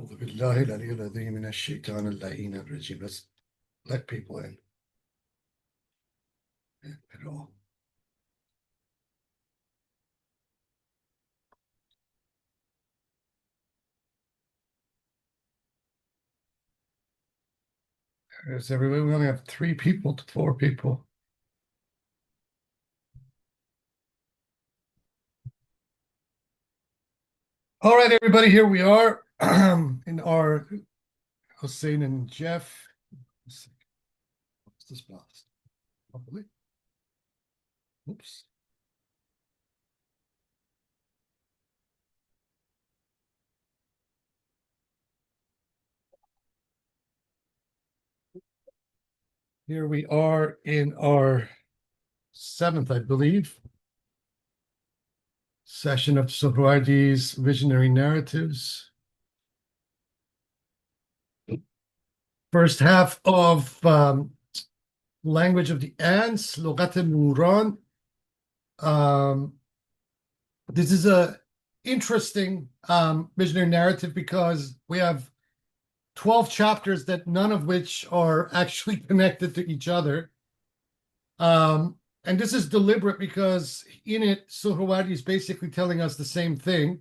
أعوذ بالله العلي العظيم من الشيطان اللعين الرجيم. Let's let people in at all. There's everybody. We only have 3 people to 4 people. All right, everybody, here we are in our Hussein and Jeff. What's this box? Hopefully. Oops. Here we are in our 7th, I believe, session of Suhrawardi's Visionary Narratives. First half of Language of the Ants, Lughat al-Muran. This is a interesting visionary narrative because we have 12 chapters that none of which are actually connected to each other. And this is deliberate because in it, Suhrawardi is basically telling us the same thing,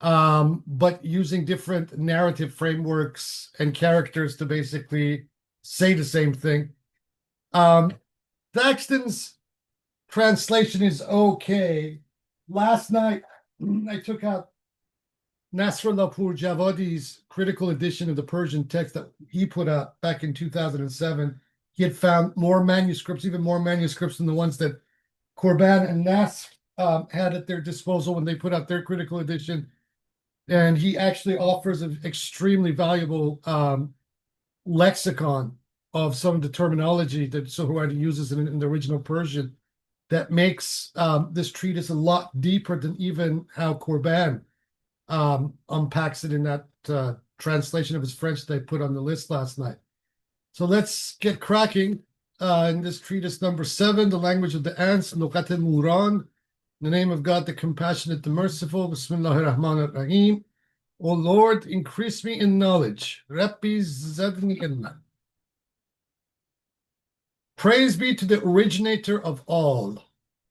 but using different narrative frameworks and characters to basically say the same thing. Thaxton's translation is okay. Last night, I took out Nasrullah Javadi's critical edition of the Persian text that he put out back in 2007. He had found more manuscripts, even more manuscripts than the ones that Korban and Nas had at their disposal when they put out their critical edition. And he actually offers an extremely valuable lexicon of some of the terminology that Suhrawardi uses in the original Persian that makes this treatise a lot deeper than even how Korban unpacks it in that translation of his French that I put on the list last night. So let's get cracking in this treatise number 7, The Language of the Ants, Lughat al-Muran. In the name of God, the Compassionate, the Merciful. Bismillahir Rahmanir Rahim. O Lord, increase me in knowledge. Rabbi zadni ilman. Praise be to the originator of all,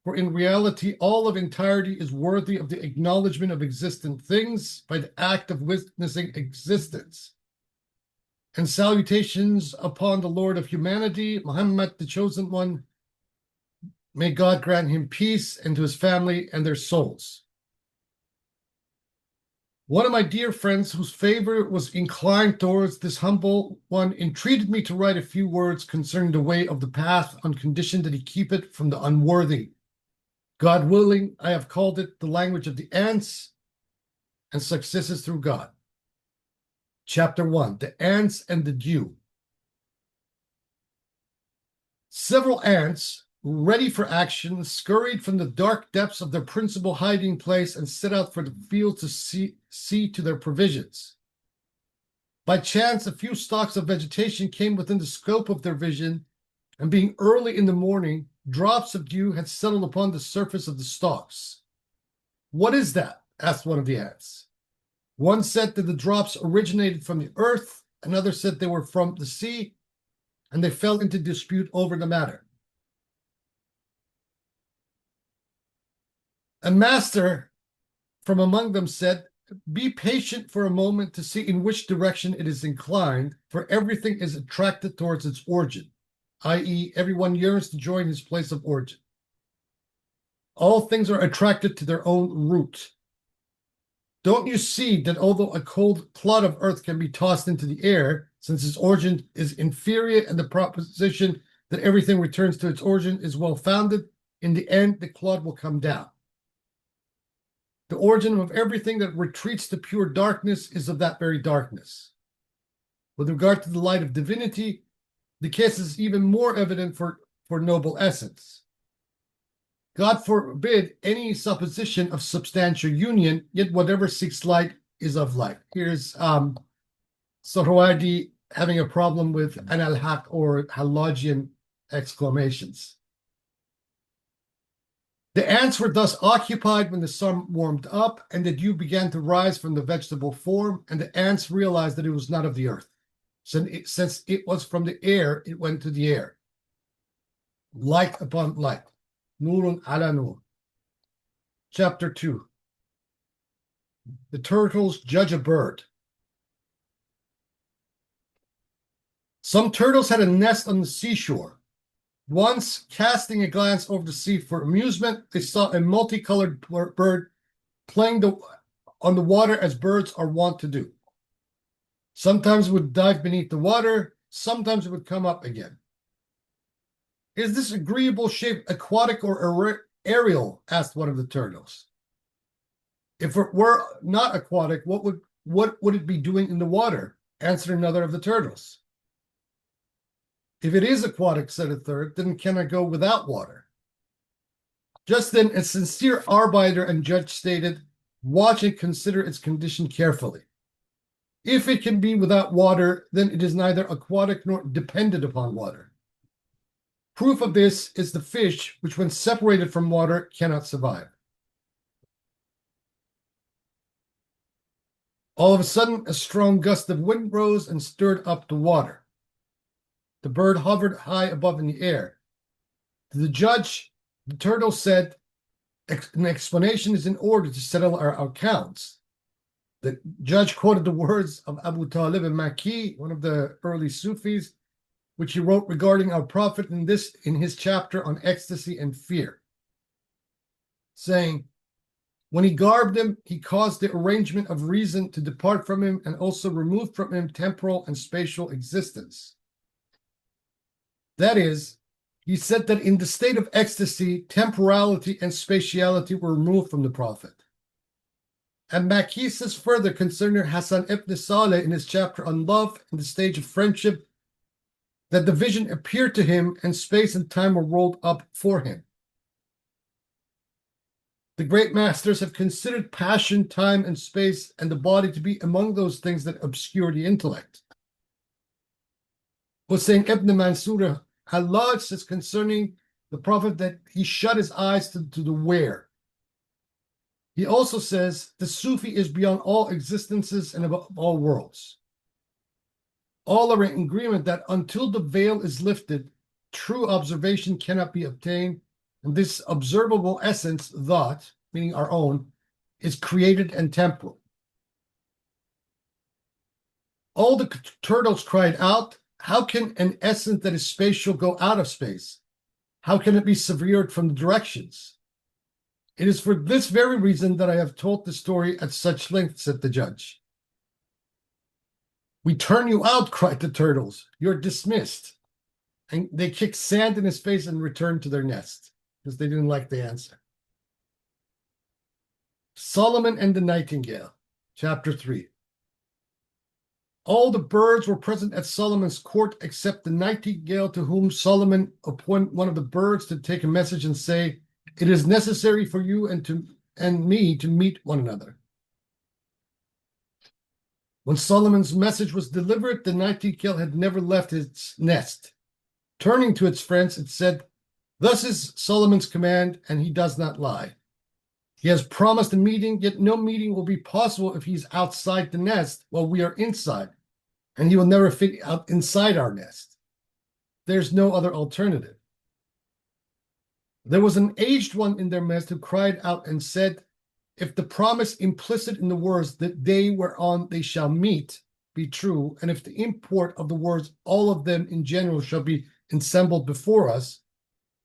for in reality, all of entirety is worthy of the acknowledgement of existent things by the act of witnessing existence. And salutations upon the Lord of humanity, Muhammad, the chosen one. May God grant him peace, and to his family and their souls. One of my dear friends, whose favor was inclined towards this humble one, entreated me to write a few words concerning the way of the path on condition that he keep it from the unworthy. God willing, I have called it The Language of the Ants, and successes through God. Chapter 1, The Ants and the Dew. Several ants, ready for action, scurried from the dark depths of their principal hiding place and set out for the field to see to their provisions. By chance, a few stalks of vegetation came within the scope of their vision, and being early in the morning, drops of dew had settled upon the surface of the stalks. What is that? Asked one of the ants. One said that the drops originated from the earth, another said they were from the sea, and they fell into dispute over the matter. A master from among them said, be patient for a moment to see in which direction it is inclined, for everything is attracted towards its origin, i.e., everyone yearns to join his place of origin. All things are attracted to their own root. Don't you see that although a cold clod of earth can be tossed into the air, since its origin is inferior and the proposition that everything returns to its origin is well-founded, in the end the clod will come down. The origin of everything that retreats to pure darkness is of that very darkness. With regard to the light of divinity, the case is even more evident for noble essence. God forbid any supposition of substantial union, yet whatever seeks light is of light. Here's Suhrawardi having a problem with an al-haq or Halajian exclamations. The ants were thus occupied when the sun warmed up and the dew began to rise from the vegetable form, and the ants realized that it was not of the earth. Since it was from the air, it went to the air. Light upon light. Nurun ala nur. Chapter 2. The turtles judge a bird. Some turtles had a nest on the seashore. Once, casting a glance over the sea for amusement, they saw a multicolored bird playing on the water as birds are wont to do. Sometimes it would dive beneath the water, sometimes it would come up again. Is this agreeable shape aquatic or aerial? Asked one of the turtles. If it were not aquatic, what would it be doing in the water? Answered another of the turtles. If it is aquatic, said a third, then can I go without water? Just then, a sincere arbiter and judge stated, watch and consider its condition carefully. If it can be without water, then it is neither aquatic nor dependent upon water. Proof of this is the fish, which when separated from water cannot survive. All of a sudden, a strong gust of wind rose and stirred up the water. The bird hovered high above in the air. To the judge, the turtle said, an explanation is in order to settle our accounts. The judge quoted the words of Abu Talib al-Makki, one of the early Sufis, which he wrote regarding our prophet in his chapter on ecstasy and fear, saying, when he garbed him, he caused the arrangement of reason to depart from him and also removed from him temporal and spatial existence. That is, he said that in the state of ecstasy, temporality and spatiality were removed from the prophet. And Makki says further concerning Hassan ibn Saleh in his chapter on love and the stage of friendship, that the vision appeared to him and space and time were rolled up for him. The great masters have considered passion, time, and space and the body to be among those things that obscure the intellect. Hussein ibn Mansur al-Laj says concerning the prophet that he shut his eyes to the where. He also says the Sufi is beyond all existences and above all worlds. All are in agreement that until the veil is lifted, true observation cannot be obtained, and this observable essence, thought, meaning our own, is created and temporal. All the turtles cried out, how can an essence that is spatial go out of space? How can it be severed from the directions? It is for this very reason that I have told the story at such length, said the judge. We turn you out, cried the turtles. You're dismissed. And they kicked sand in his face and returned to their nest because they didn't like the answer. Solomon and the Nightingale, chapter 3. All the birds were present at Solomon's court except the nightingale, to whom Solomon appointed one of the birds to take a message and say, it is necessary for you and me to meet one another. When Solomon's message was delivered, the nightingale had never left its nest. Turning to its friends, it said, thus is Solomon's command, and he does not lie. He has promised a meeting, yet no meeting will be possible if he's outside the nest while we are inside, and he will never fit out inside our nest. There's no other alternative. There was an aged one in their midst who cried out and said, if the promise implicit in the words that day whereon they shall meet be true, and if the import of the words all of them in general shall be assembled before us,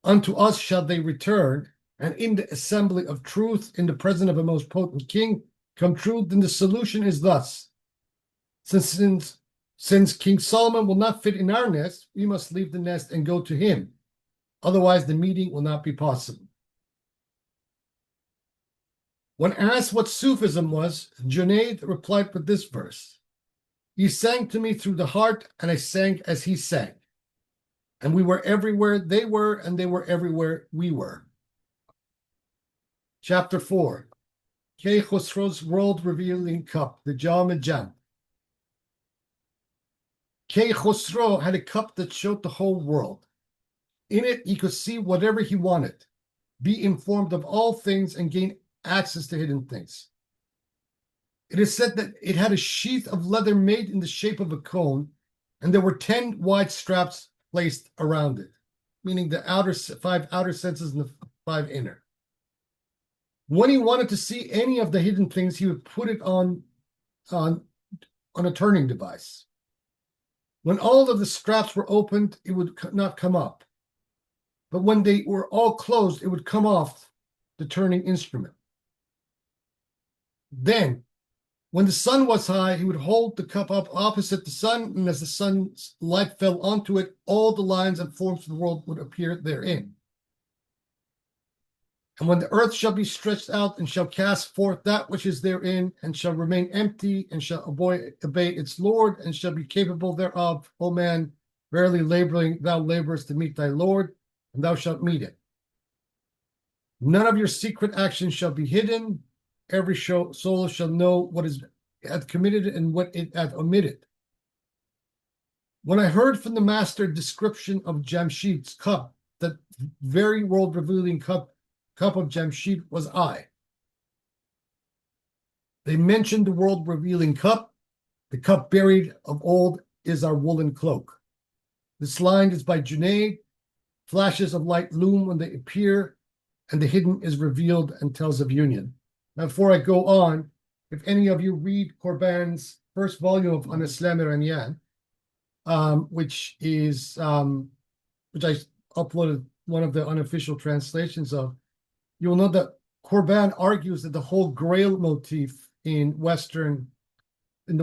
unto us shall they return, and in the assembly of truth, in the presence of a most potent king, come true, then the solution is thus. Since King Solomon will not fit in our nest, we must leave the nest and go to him. Otherwise, the meeting will not be possible. When asked what Sufism was, Junaid replied with this verse. He sang to me through the heart, and I sang as he sang. And we were everywhere they were, and they were everywhere we were. Chapter 4. Kay Khosrow's World Revealing Cup, the Jam Jam. Kay Khosrow had a cup that showed the whole world. In it, he could see whatever he wanted. be informed of all things, and gain access to hidden things. It is said that it had a sheath of leather made in the shape of a cone, and there were 10 wide straps placed around it, meaning the 5 outer senses and the 5 inner. When he wanted to see any of the hidden things, he would put it on a turning device. When all of the straps were opened, it would not come up. But when they were all closed, it would come off the turning instrument. Then, when the sun was high, he would hold the cup up opposite the sun, and as the sun's light fell onto it, all the lines and forms of the world would appear therein. And when the earth shall be stretched out and shall cast forth that which is therein, and shall remain empty, and shall obey its Lord, and shall be capable thereof, O man, verily thou laborest to meet thy Lord, and thou shalt meet it. None of your secret actions shall be hidden. Every soul shall know what it hath committed and what it hath omitted. When I heard from the master description of Jamshid's cup, that very world-revealing cup of Jamshid was I. They mentioned the world-revealing cup. The cup buried of old is our woolen cloak. This line is by Junaid. Flashes of light loom when they appear, and the hidden is revealed and tells of union. Now, before I go on, if any of you read Corban's first volume of An Islam Iranian, which I uploaded one of the unofficial translations of, you will know that Corban argues that the whole Grail motif in the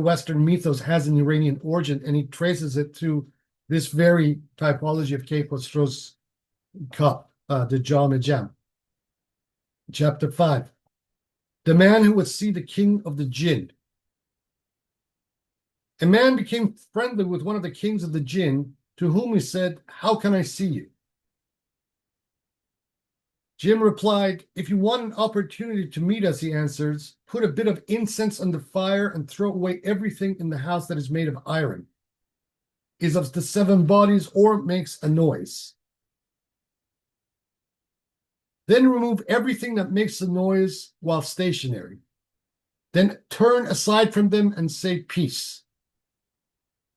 Western mythos has an Iranian origin, and he traces it to this very typology of Kay Khosrow's cup, the Jam-e Jam. Chapter 5. The man who would see the king of the jinn. A man became friendly with one of the kings of the jinn, to whom he said, "How can I see you?" Jim replied, "If you want an opportunity to meet us," he answers, "put a bit of incense on the fire and throw away everything in the house that is made of iron, is of the 7 bodies, or makes a noise. Then remove everything that makes a noise while stationary. Then turn aside from them and say peace.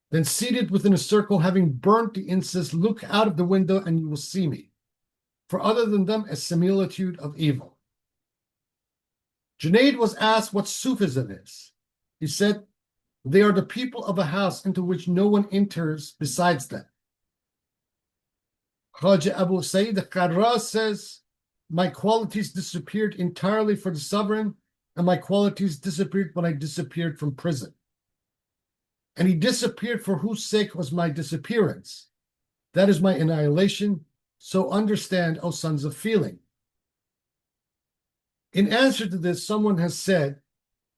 Then, seated within a circle, having burnt the incense, look out of the window and you will see me. For other than them, a similitude of evil." Junaid was asked what Sufism is. He said, "They are the people of a house into which no one enters besides them." Khaja Abu Sa'id al-Qarra says, "My qualities disappeared entirely for the sovereign, and my qualities disappeared when I disappeared from prison. And he disappeared for whose sake was my disappearance. That is my annihilation. So understand, O sons of feeling." In answer to this, someone has said,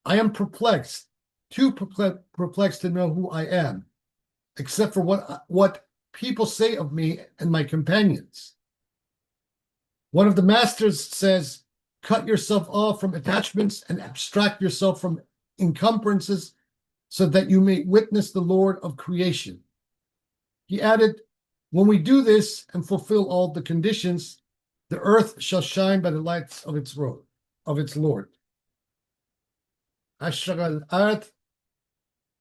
"I am perplexed, too perplexed to know who I am, except for what people say of me and my companions." One of the masters says, "Cut yourself off from attachments and abstract yourself from encumbrances so that you may witness the Lord of creation." He added, "When we do this and fulfill all the conditions, the earth shall shine by the lights of its Lord. Ashraqa al-ard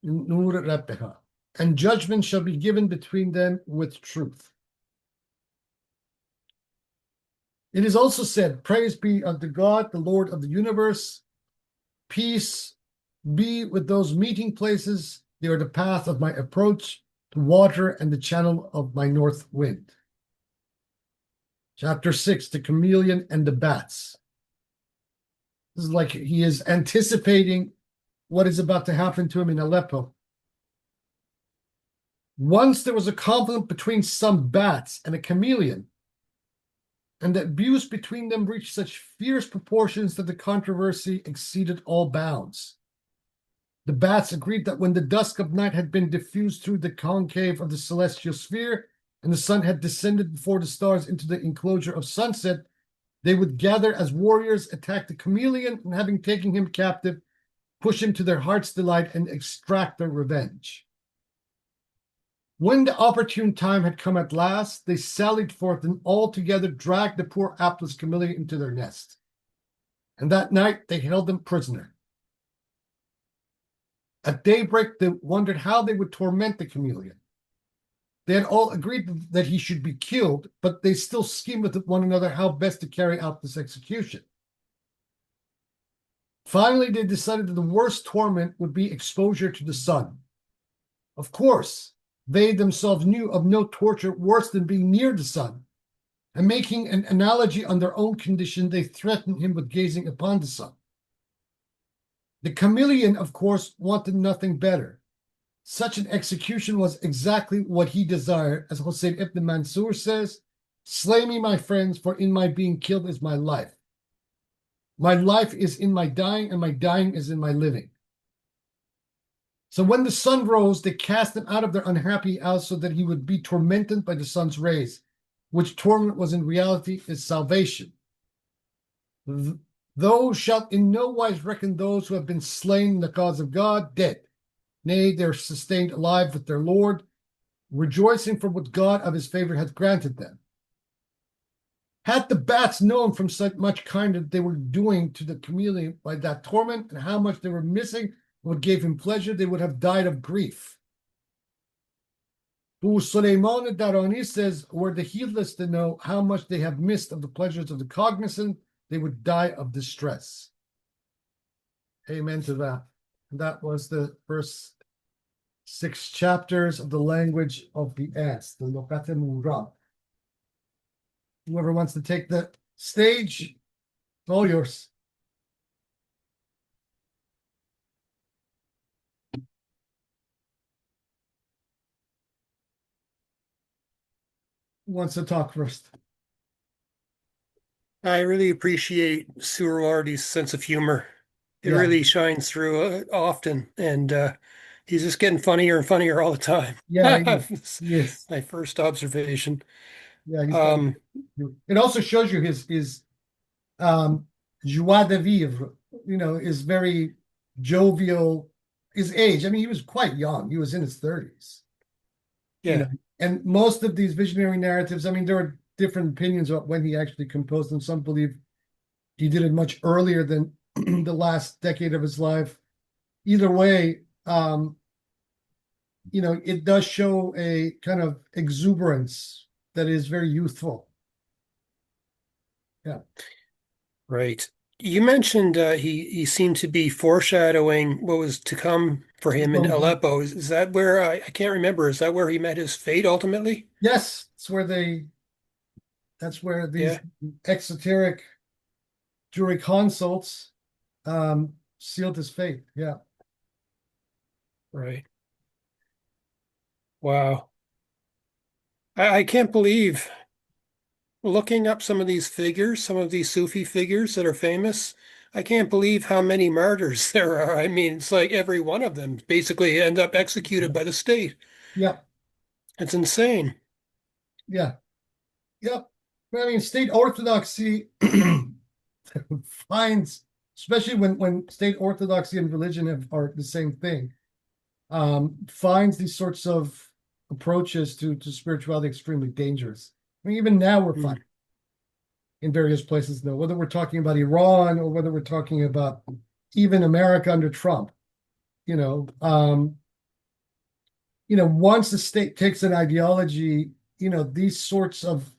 min nur rabbiha, and judgment shall be given between them with truth." It is also said, "Praise be unto God, the Lord of the universe. Peace be with those meeting places. They are the path of my approach to water and the channel of my north wind." Chapter 6, the chameleon and the bats. This is like he is anticipating what is about to happen to him in Aleppo. Once there was a conflict between some bats and a chameleon, and the abuse between them reached such fierce proportions that the controversy exceeded all bounds. The bats agreed that when the dusk of night had been diffused through the concave of the celestial sphere, and the sun had descended before the stars into the enclosure of sunset, they would gather as warriors, attack the chameleon, and having taken him captive, push him to their heart's delight and extract their revenge. When the opportune time had come at last, they sallied forth and all together dragged the poor hapless chameleon into their nest. And that night they held him prisoner. At daybreak, they wondered how they would torment the chameleon. They had all agreed that he should be killed, but they still schemed with one another how best to carry out this execution. Finally, they decided that the worst torment would be exposure to the sun. Of course, they themselves knew of no torture worse than being near the sun, and making an analogy on their own condition, they threatened him with gazing upon the sun. The chameleon, of course, wanted nothing better. Such an execution was exactly what he desired, as Hossein ibn Mansur says, "Slay me, my friends, for in my being killed is my life. My life is in my dying, and my dying is in my living." So when the sun rose, they cast him out of their unhappy house so that he would be tormented by the sun's rays, which torment was in reality his salvation. Thou shalt in no wise reckon those who have been slain in the cause of God dead. Nay, they are sustained alive with their Lord, rejoicing for what God of his favor hath granted them. Had the bats known from such much kind that they were doing to the chameleon by that torment, and how much they were missing what gave him pleasure, they would have died of grief. Who Suleiman Darani says, were the heedless to know how much they have missed of the pleasures of the cognizant, they would die of distress. Amen to that. That was the first 6 chapters of the language of the ants, the Lokate Murab. Whoever wants to take the stage, all yours. Who wants to talk first? I really appreciate Suhrawardi's sense of humor. It Yeah, really shines through often, and he's just getting funnier and funnier all the time. yeah, That's yes, my first observation. yeah. He's got. Um, It also shows you his joie de vivre. You know, is very jovial. His age. I mean, he was quite young. He was in his 30s. You know, yeah, and most of these visionary narratives. I mean, there are different opinions about when he actually composed them. Some believe he did it much earlier than the last decade of his life. Either way, you know, it does show a kind of exuberance that is very youthful. Yeah. right. You mentioned he seemed to be foreshadowing what was to come for him in So, Aleppo. Is that where I can't remember? Is that where he met his fate ultimately? yes, that's where these Yeah, exoteric jury consults sealed his fate. Yeah. right. Wow. I can't believe looking up some of these figures, some of these Sufi figures that are famous, I can't believe how many martyrs there are. I mean, it's like every one of them basically end up executed by the state. Yeah. It's insane. Yeah. Yeah. I mean, state orthodoxy finds, especially when state orthodoxy and religion are the same thing, finds these sorts of approaches to spirituality extremely dangerous. I mean, even now we're Hmm. finding in various places now, whether we're talking about Iran or whether we're talking about even America under Trump, you know, once the state takes an ideology, these sorts of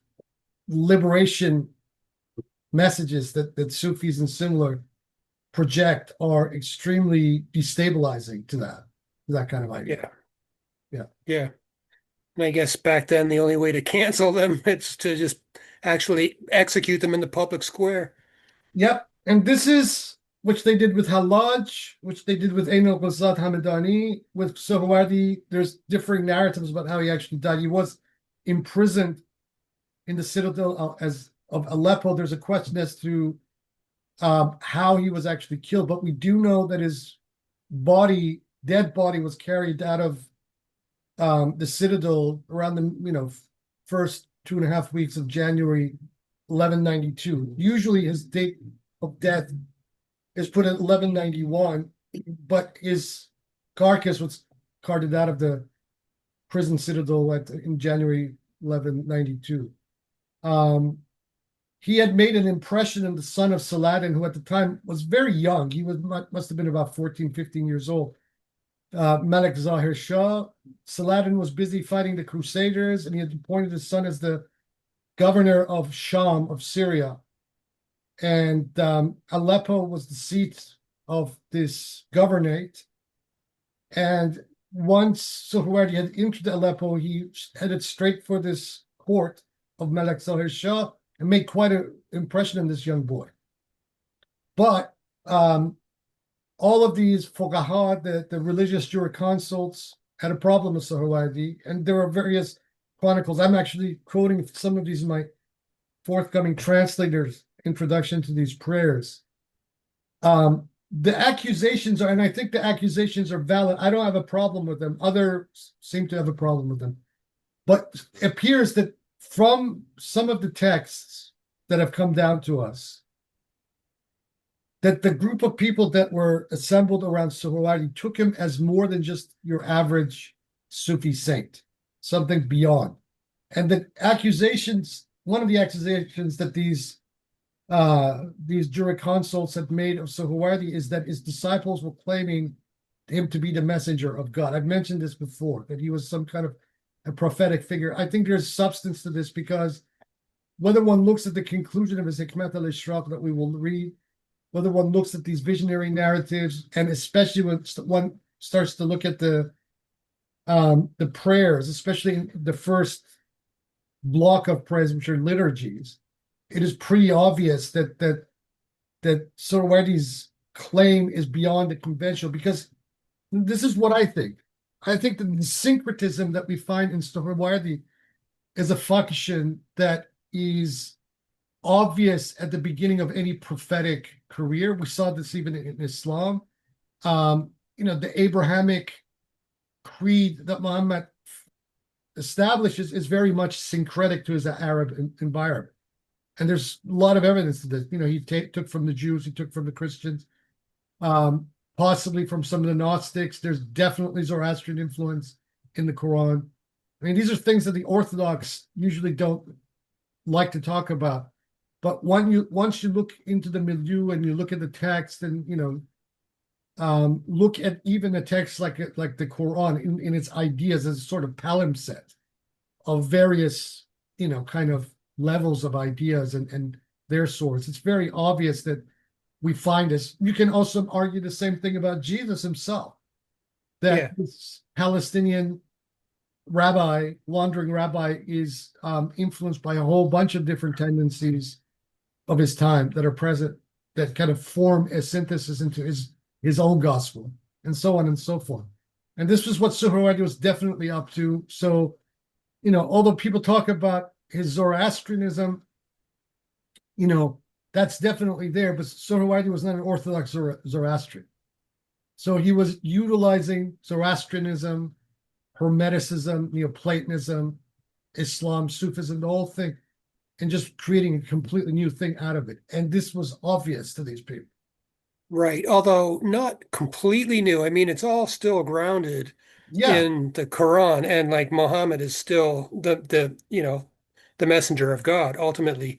liberation messages that Sufis and similar project are extremely destabilizing to that kind of idea. Yeah, Yeah. yeah. And I guess back then the only way to cancel them is to just actually execute them in the public square. Yep. And this is which they did with Hallaj, which they did with Ain al-Ghazat Hamadani, with Suhrawardi. There's differing narratives about how he actually died. He was imprisoned in the citadel as of Aleppo. There's a question as to how he was actually killed, but we do know that his dead body, was carried out of the citadel around the first 2.5 weeks of January 1192. Usually his date of death is put at 1191, but his carcass was carted out of the prison citadel in January 1192. Um, he had made an impression on the son of Saladin, who at the time was very young. He must have been about 14, 15 years old. Malik Zahir Shah. Saladin was busy fighting the Crusaders, and he had appointed his son as the governor of Sham of Syria. And Aleppo was the seat of this governorate. And once Suhrawardi had entered Aleppo, he headed straight for this court of Malik Zahir Shah and made quite an impression on this young boy. But all of these fuqaha, the religious jurisconsults, had a problem with Suhrawardi, and there are various chronicles. I'm actually quoting some of these in my forthcoming translator's introduction to these prayers. The accusations are, and I think the accusations are valid. I don't have a problem with them. Others seem to have a problem with them. But it appears that from some of the texts that have come down to us, that the group of people that were assembled around Suhrawardi took him as more than just your average Sufi saint, something beyond. And the accusations, one of the accusations that these jurisconsults had made of Suhrawardi is that his disciples were claiming him to be the messenger of God. I've mentioned this before, that he was some kind of a prophetic figure. I think there's substance to this because whether one looks at the conclusion of his Hikmat al-Ishraq that we will read, whether one looks at these visionary narratives, and especially when one starts to look at the prayers, especially in the first block of prayers, which are liturgies, it is pretty obvious that Suhrawardi's claim is beyond the conventional, because this is what I think. I think that the syncretism that we find in Suhrawardi is a function that is obvious at the beginning of any prophetic career. We saw this even in Islam. The Abrahamic creed that Muhammad establishes is very much syncretic to his Arab environment. And there's a lot of evidence to this. He took from the Jews, he took from the Christians, possibly from some of the Gnostics. There's definitely Zoroastrian influence in the Quran. I mean, these are things that the Orthodox usually don't like to talk about. But once you look into the milieu and you look at the text, and look at even a text like the Quran in its ideas as a sort of palimpsest of various kind of levels of ideas and their source, it's very obvious that we find this. You can also argue the same thing about Jesus himself, that this Palestinian wandering rabbi, is influenced by a whole bunch of different tendencies of his time that are present, that kind of form a synthesis into his own gospel, and so on and so forth. And this was what Suhrawardi was definitely up to. So, although people talk about his Zoroastrianism, that's definitely there, but Suhrawardi was not an Orthodox Zoroastrian. So he was utilizing Zoroastrianism, Hermeticism, Neoplatonism, Islam, Sufism, the whole thing, and just creating a completely new thing out of it. And this was obvious to these people. Right. Although not completely new. I mean, it's all still grounded Yeah. in the Quran, and like Muhammad is still the messenger of God ultimately,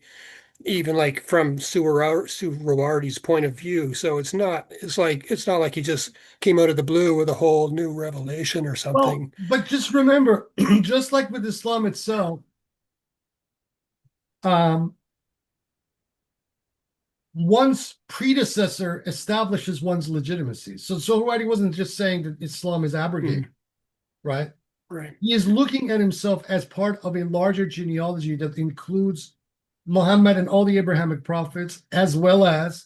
even like from Suhrawardi's point of view. So it's not like he just came out of the blue with a whole new revelation or Well, something. but just remember, just like with Islam itself, one's predecessor establishes one's legitimacy. So Suhrawardi wasn't just saying that Islam is abrogated, right? Right. He is looking at himself as part of a larger genealogy that includes Muhammad and all the Abrahamic prophets, as well as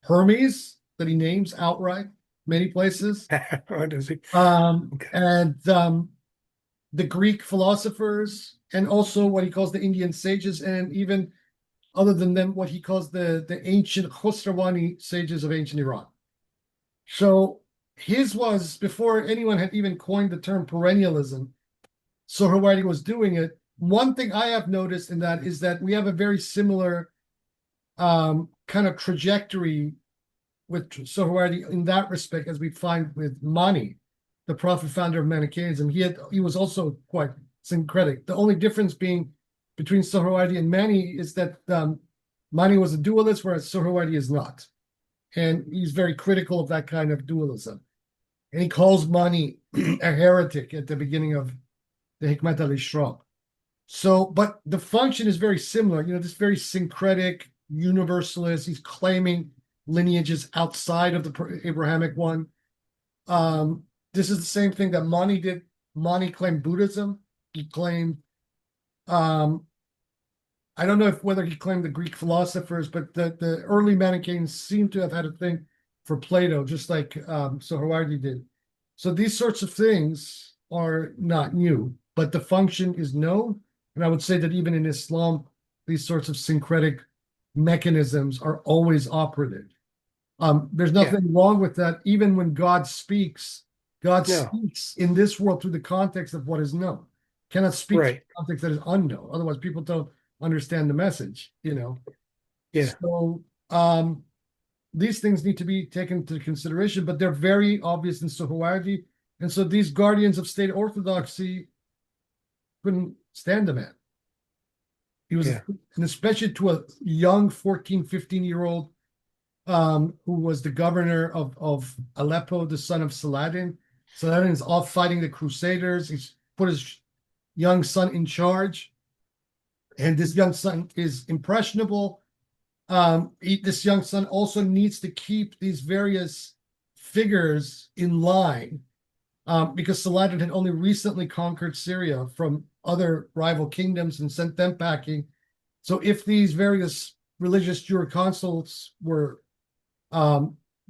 Hermes, that he names outright many places, What does he? and the Greek philosophers, and also what he calls the Indian sages, and even other than them, what he calls the ancient Khosrawani sages of ancient Iran. So his was, before anyone had even coined the term perennialism, Suhrawardi was doing it. One thing I have noticed in that is that we have a very similar kind of trajectory with Suhrawardi in that respect as we find with Mani. the prophet founder of Manichaeism. He was also quite syncretic. The only difference being between Suhrawardi and Mani is that Mani was a dualist, whereas Suhrawardi is not. And he's very critical of that kind of dualism. And he calls Mani a heretic at the beginning of the Hikmat al-Ishraq. So, but the function is very similar. This very syncretic universalist. He's claiming lineages outside of the Abrahamic one. This is the same thing that Mani did. Mani claimed Buddhism. He claimed, I don't know whether he claimed the Greek philosophers, but the early Manichaeans seem to have had a thing for Plato, just like Suhrawardi did. So these sorts of things are not new, but the function is known. And I would say that even in Islam, these sorts of syncretic mechanisms are always operative. There's Yeah. nothing wrong with that. Even when God speaks No. in this world through the context of what is known. Cannot speak through Right. the context that is unknown. Otherwise, people don't understand the message. Yeah. So these things need to be taken into consideration, but they're very obvious in Suhrawardi. And so these guardians of state orthodoxy couldn't stand the man. He was, Yeah. and especially to a young 14, 15-year-old who was the governor of Aleppo, the son of Saladin. Saladin is off fighting the Crusaders. He's put his young son in charge, and this young son is impressionable. This young son also needs to keep these various figures in line because Saladin had only recently conquered Syria from other rival kingdoms and sent them packing. So if these various religious jurisconsults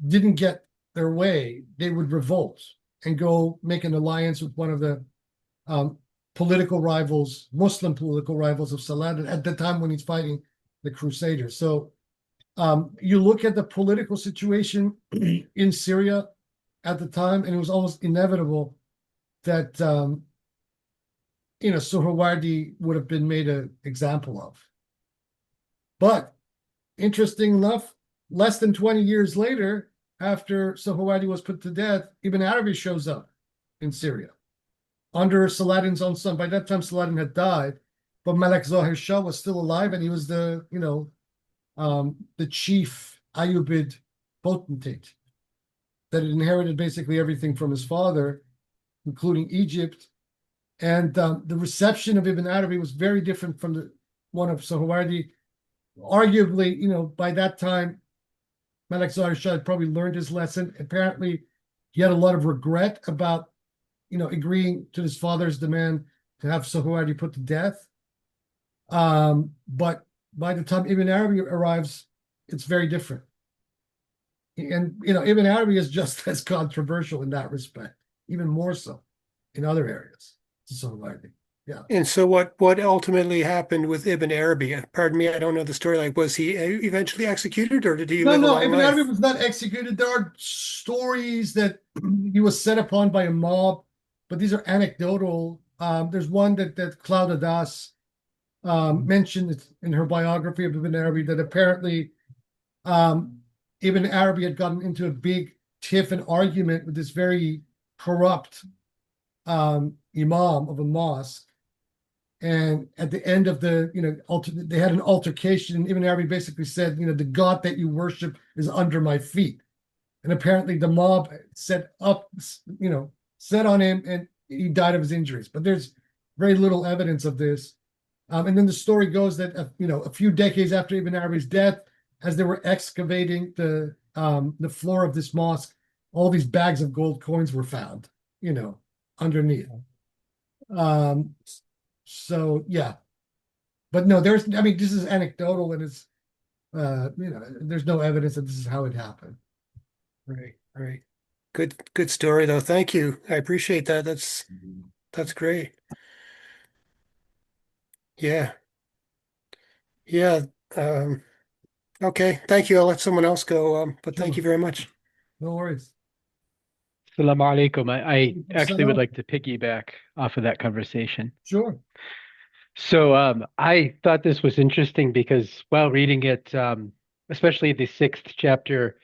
didn't get their way, they would revolt and go make an alliance with one of the political rivals, Muslim political rivals of Saladin at the time when he's fighting the Crusaders. So you look at the political situation in Syria at the time, and it was almost inevitable that Suhrawardi would have been made an example of. But interesting enough, less than 20 years later, after Suhrawardi was put to death, Ibn Arabi shows up in Syria under Saladin's own son. By that time, Saladin had died, but Malek Zahir Shah was still alive, and he was the chief Ayyubid potentate that had inherited basically everything from his father, including Egypt. And the reception of Ibn Arabi was very different from the one of Suhrawardi. Arguably, by that time, Malek Zahir Shah had probably learned his lesson. Apparently, he had a lot of regret about, agreeing to his father's demand to have Suhrawardi put to death. But by the time Ibn Arabi arrives, it's very different. And, Ibn Arabi is just as controversial in that respect, even more so in other areas. Suhrawardi. Yeah. And so what ultimately happened with Ibn Arabi? Pardon me, I don't know the story. Like, was he eventually executed, or did he No, live a no, long Ibn Arabi life? was not executed. There are stories that he was set upon by a mob, but these are anecdotal. There's one that Claudia Das mentioned in her biography of Ibn Arabi that apparently Ibn Arabi had gotten into a big tiff and argument with this very corrupt imam of a mosque. And at the end of they had an altercation. And Ibn Arabi basically said, the God that you worship is under my feet. And apparently the mob set on him, and he died of his injuries. But there's very little evidence of this. And then the story goes that a few decades after Ibn Arabi's death, as they were excavating the floor of this mosque, all these bags of gold coins were found, underneath. So yeah, but no, this is anecdotal, and it's there's no evidence that this is how it happened. Right, right. Good story though. Thank you. I appreciate that. That's great. Yeah. Yeah. Um, okay. Thank you. I'll let someone else go. But thank Sure, you very much. no worries. Assalamu alaikum. I actually would So, like to piggyback off of that conversation. sure. So I thought this was interesting because while reading it, especially the sixth chapter,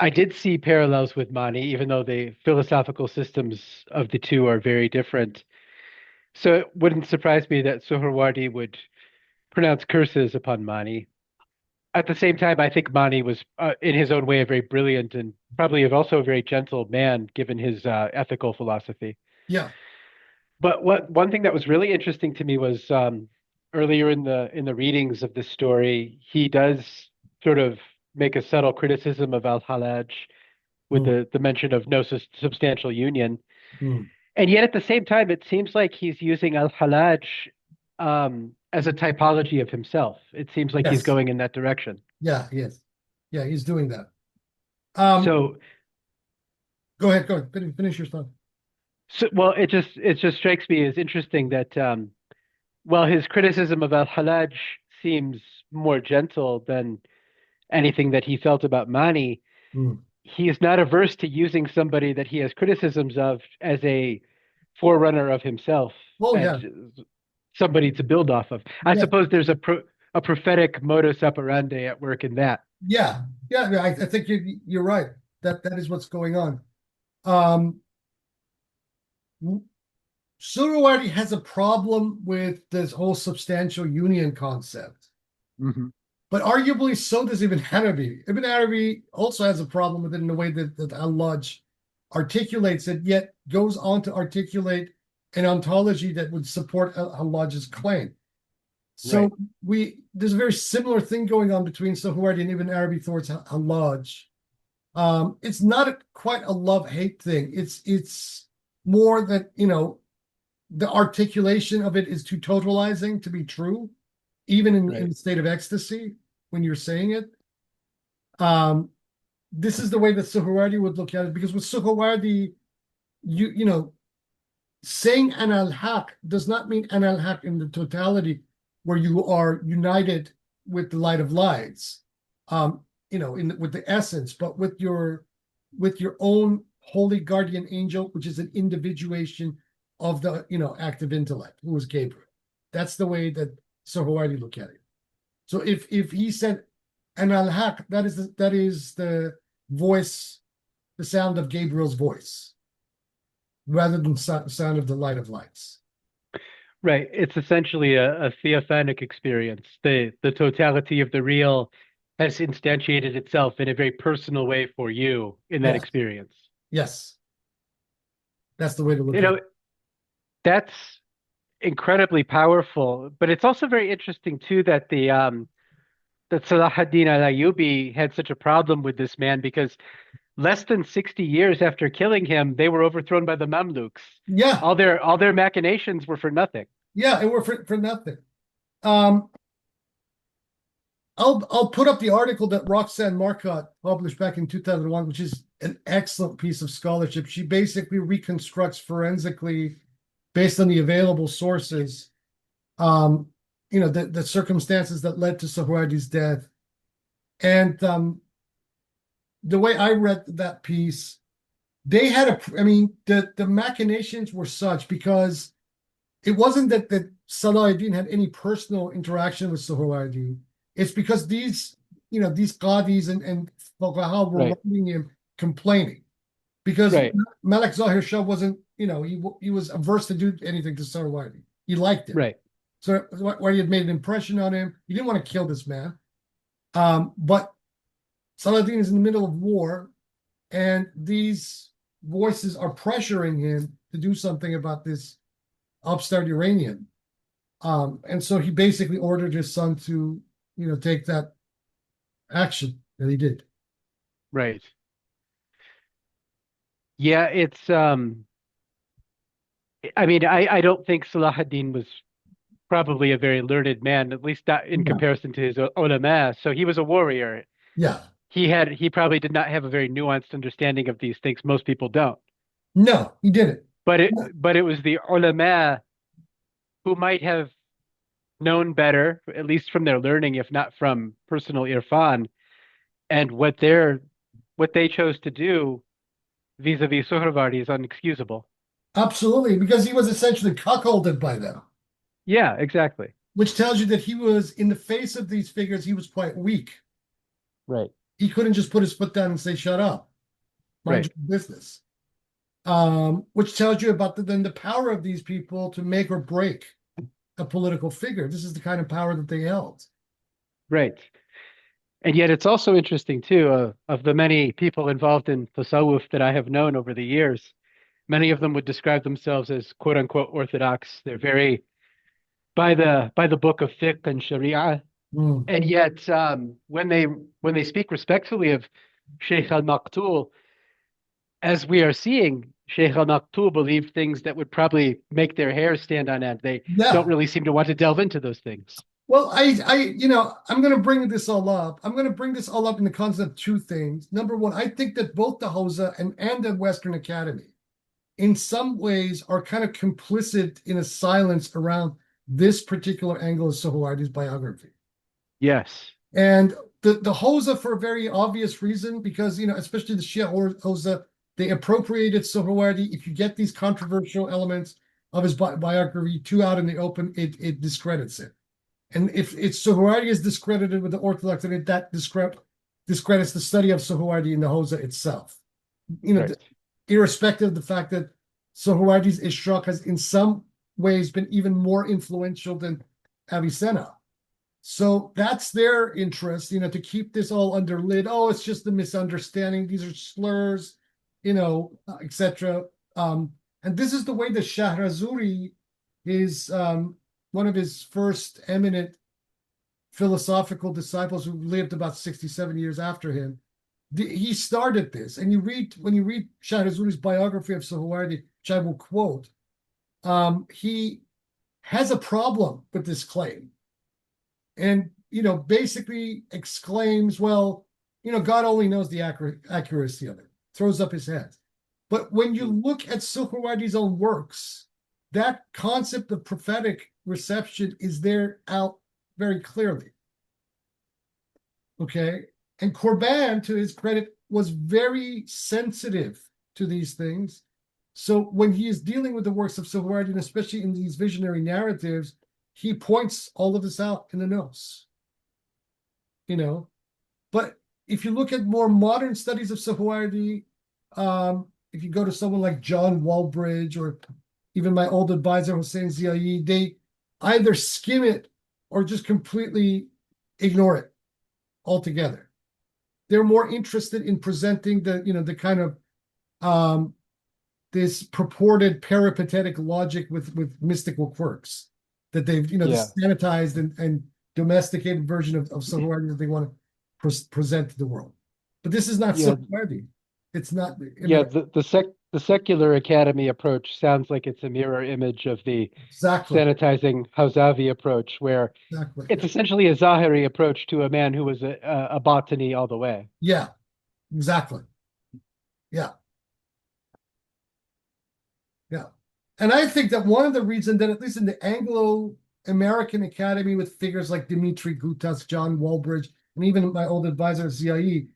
I did see parallels with Mani, even though the philosophical systems of the two are very different. So it wouldn't surprise me that Suhrawardi would pronounce curses upon Mani. At the same time, I think Mani was, in his own way, a very brilliant and probably also a very gentle man, given his ethical philosophy. Yeah. But one thing that was really interesting to me was earlier in the readings of this story, he does sort of make a subtle criticism of Al-Hallaj with Mm, the mention of no substantial union. mm. And yet at the same time, it seems like he's using Al-Hallaj as a typology of himself. It seems like he's Yes. going in that direction. Yeah, yes. Yeah, he's doing that. So, Go ahead, finish your thought. well, it just strikes me as interesting that while his criticism of Al-Hallaj seems more gentle than anything that he felt about Mani, Mm. he is not averse to using somebody that he has criticisms of as a forerunner of himself Oh yeah. and somebody to build off of. I Yeah. suppose there's a prophetic modus operandi at work in that. Yeah. Yeah, I think you're right. That is what's going on. Um Suhrawardi has a problem with this whole substantial union concept. Mm-hmm. But arguably, so does Ibn Arabi. Ibn Arabi also has a problem with it in the way that Al-Hallaj articulates it, yet goes on to articulate an ontology that would support Al-Hallaj's claim. So there's a very similar thing going on between Suhrawardi and Ibn Arabi towards Hallaj. It's not quite a love-hate thing. It's more that, the articulation of it is too totalizing to be true, even in the state of ecstasy when you're saying it. This is the way that Suhrawardi would look at it, because with Suhrawardi, saying an al-haq does not mean an al-haq in the totality where you are united with the light of lights, with the essence, but with your own holy guardian angel, which is an individuation of the active intellect, who was Gabriel. That's the way that Suhrawardi look at it. So if he said an al-haq, that is the voice, the sound of Gabriel's voice, rather than sound of the light of lights. Right. It's essentially a theophanic experience. The totality of the real has instantiated itself in a very personal way for you in that Yes. experience. Yes. That's the way to look at it. That's incredibly powerful, but it's also very interesting too that that Salah ad-Din al-Ayyubi had such a problem with this man, because less than 60 years after killing him, they were overthrown by the Mamluks. Yeah. All their machinations were for nothing. Yeah, and we're for nothing. I'll put up the article that Roxanne Marcotte published back in 2001, which is an excellent piece of scholarship. She basically reconstructs forensically, based on the available sources, the circumstances that led to Suhrawardi's death. And the way I read that piece, they had the machinations were such, because it wasn't that Salah ad-Din had any personal interaction with Suhrawardi. It's because these qadis and fuqaha were writing him complaining, because Malik Zahir Shah wasn't, he was averse to do anything to Suhrawardi. He liked it. Right. So Suhrawardi had made an impression on him. He didn't want to kill this man. But Saladin is in the middle of war, and these voices are pressuring him to do something about this upstart Iranian. And so he basically ordered his son to, take that action that he did. Right. Yeah, it's I don't think Salah ad-Din was probably a very learned man, at least not in comparison to his ulama. So he was a warrior. Yeah. He probably did not have a very nuanced understanding of these things. Most people don't. No, he didn't. But it was the ulama who might have known better, at least from their learning, if not from personal irfan, and what they chose to do vis-a-vis Suhrawardi is unexcusable. Absolutely, because he was essentially cuckolded by them. Yeah, exactly. Which tells you that he was, in the face of these figures, he was quite weak. Right. he couldn't just put his foot down and say, shut up, mind Right. your business. Which tells you about then the power of these people to make or break a political figure. This is the kind of power that they held. Right. And yet it's also interesting too, of the many people involved in tasawwuf that I have known over the years, many of them would describe themselves as quote unquote orthodox. They're very by the book of fiqh and sharia. Mm. And yet when they speak respectfully of Sheikh al-Maktoum, as we are seeing, Sheikh al-Maktoum believed things that would probably make their hair stand on end. They don't Yeah. really seem to want to delve into those things. Well, I'm going to bring this all up. I'm going to bring this all up in the concept of two things. Number one, I think that both the Hosa and the Western Academy, in some ways, are kind of complicit in a silence around this particular angle of Suhrawardi's biography. Yes. And the Hosa, for a very obvious reason, because, especially the Shia Hosa, they appropriated Suhrawardi. If you get these controversial elements of his biography too out in the open, it discredits it. And if it's Suhrawardi is discredited with the Orthodox, then that discredits the study of Suhrawardi in the Hosa itself. Right. Irrespective of the fact that Suhrawardi's Ishraq has in some ways been even more influential than Avicenna. So that's their interest, to keep this all under lid. Oh, it's just a misunderstanding. These are slurs, etc. And this is the way that Shahrazuri is one of his first eminent philosophical disciples who lived about 67 years after him. He started this. And when you read Shahrazuri's biography of Suhrawardi, which I will quote, he has a problem with this claim. And, basically exclaims, well, God only knows the accuracy of it, throws up his hands. But when you look at Suhrawardi's own works, that concept of prophetic reception is there out very clearly. Okay. And Corban, to his credit, was very sensitive to these things. So when he is dealing with the works of Suhrawardi, and especially in these visionary narratives, he points all of this out in the notes. But if you look at more modern studies of Suhrawardi, if you go to someone like John Walbridge or even my old advisor Hossein Ziai, they either skim it or just completely ignore it altogether. They're more interested in presenting the kind of this purported peripatetic logic with mystical quirks that they've the sanitized and domesticated version of Suhrawardi that they want to present to the world. But this is not Suhrawardi. It's not. The secular academy approach sounds like it's a mirror image of the sanitizing Hawzavi approach, where it's essentially a Zahiri approach to a man who was a botany all the way. Yeah, exactly. Yeah. Yeah. And I think that one of the reasons that, at least in the Anglo-American Academy, with figures like Dimitri Gutas, John Walbridge, and even my old advisor, Ziai,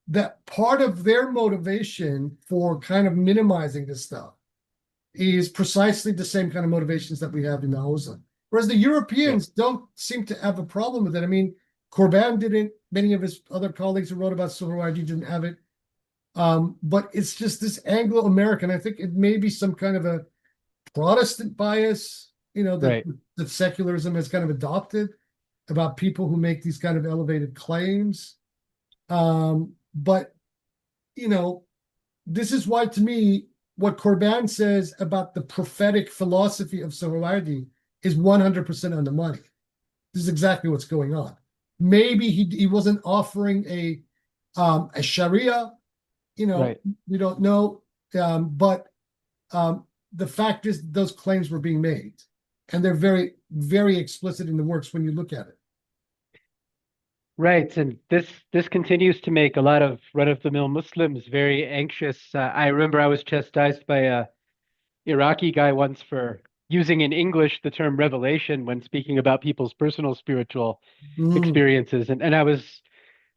that part of their motivation for kind of minimizing this stuff is precisely the same kind of motivations that we have in the Hosa. Whereas the Europeans don't seem to have a problem with it. I mean, Corban didn't, many of his other colleagues who wrote about Suhrawardi didn't have it. But it's just this Anglo-American. I think it may be some kind of a Protestant bias, that secularism has kind of adopted about people who make these kind of elevated claims. But, this is why, to me, what Corban says about the prophetic philosophy of Suhrawardi is 100% on the money. This is exactly what's going on. Maybe he wasn't offering a Sharia, we don't know. But the fact is those claims were being made. And they're very, very explicit in the works when you look at it. Right, and this continues to make a lot of run-of-the-mill Muslims very anxious. I remember I was chastised by a Iraqi guy once for using in English the term revelation when speaking about people's personal spiritual experiences, and I was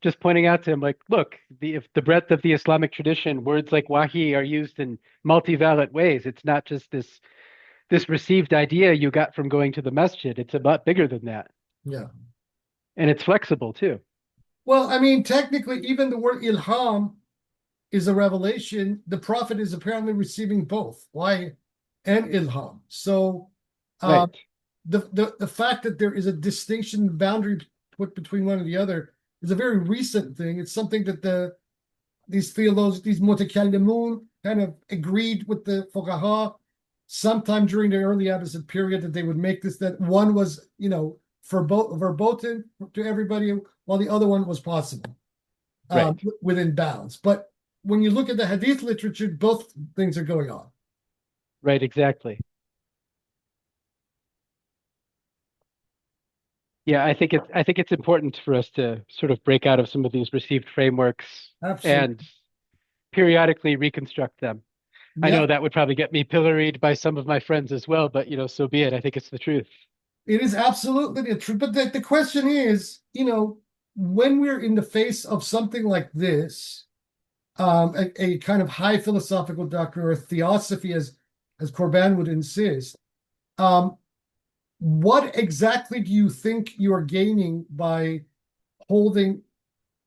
just pointing out to him, like, look, if the breadth of the Islamic tradition, words like wahi are used in multivalent ways. It's not just this received idea you got from going to the masjid. It's a lot bigger than that. Yeah. And it's flexible too. Well, I mean, technically, even the word ilham is a revelation. The prophet is apparently receiving both wahy and ilham. So, um, Right, the fact that there is a distinction boundary put between one and the other is a very recent thing. It's something that these theologians, these mutakallimun, kind of agreed with the fuqaha sometime during the early Abbasid period that they would make this, that one was, verboten to everybody, while the other one was possible right, within bounds. But when you look at the hadith literature, both things are going on. right, exactly. Yeah, I think it's important for us to sort of break out of some of these received frameworks Absolutely. and periodically reconstruct them. I Yeah, know that would probably get me pilloried by some of my friends as well, but so be it. I think it's the truth. it is absolutely the truth. But the question is, when we're in the face of something like this, a kind of high philosophical doctrine or theosophy, as Corban would insist, um, what exactly do you think you are gaining by holding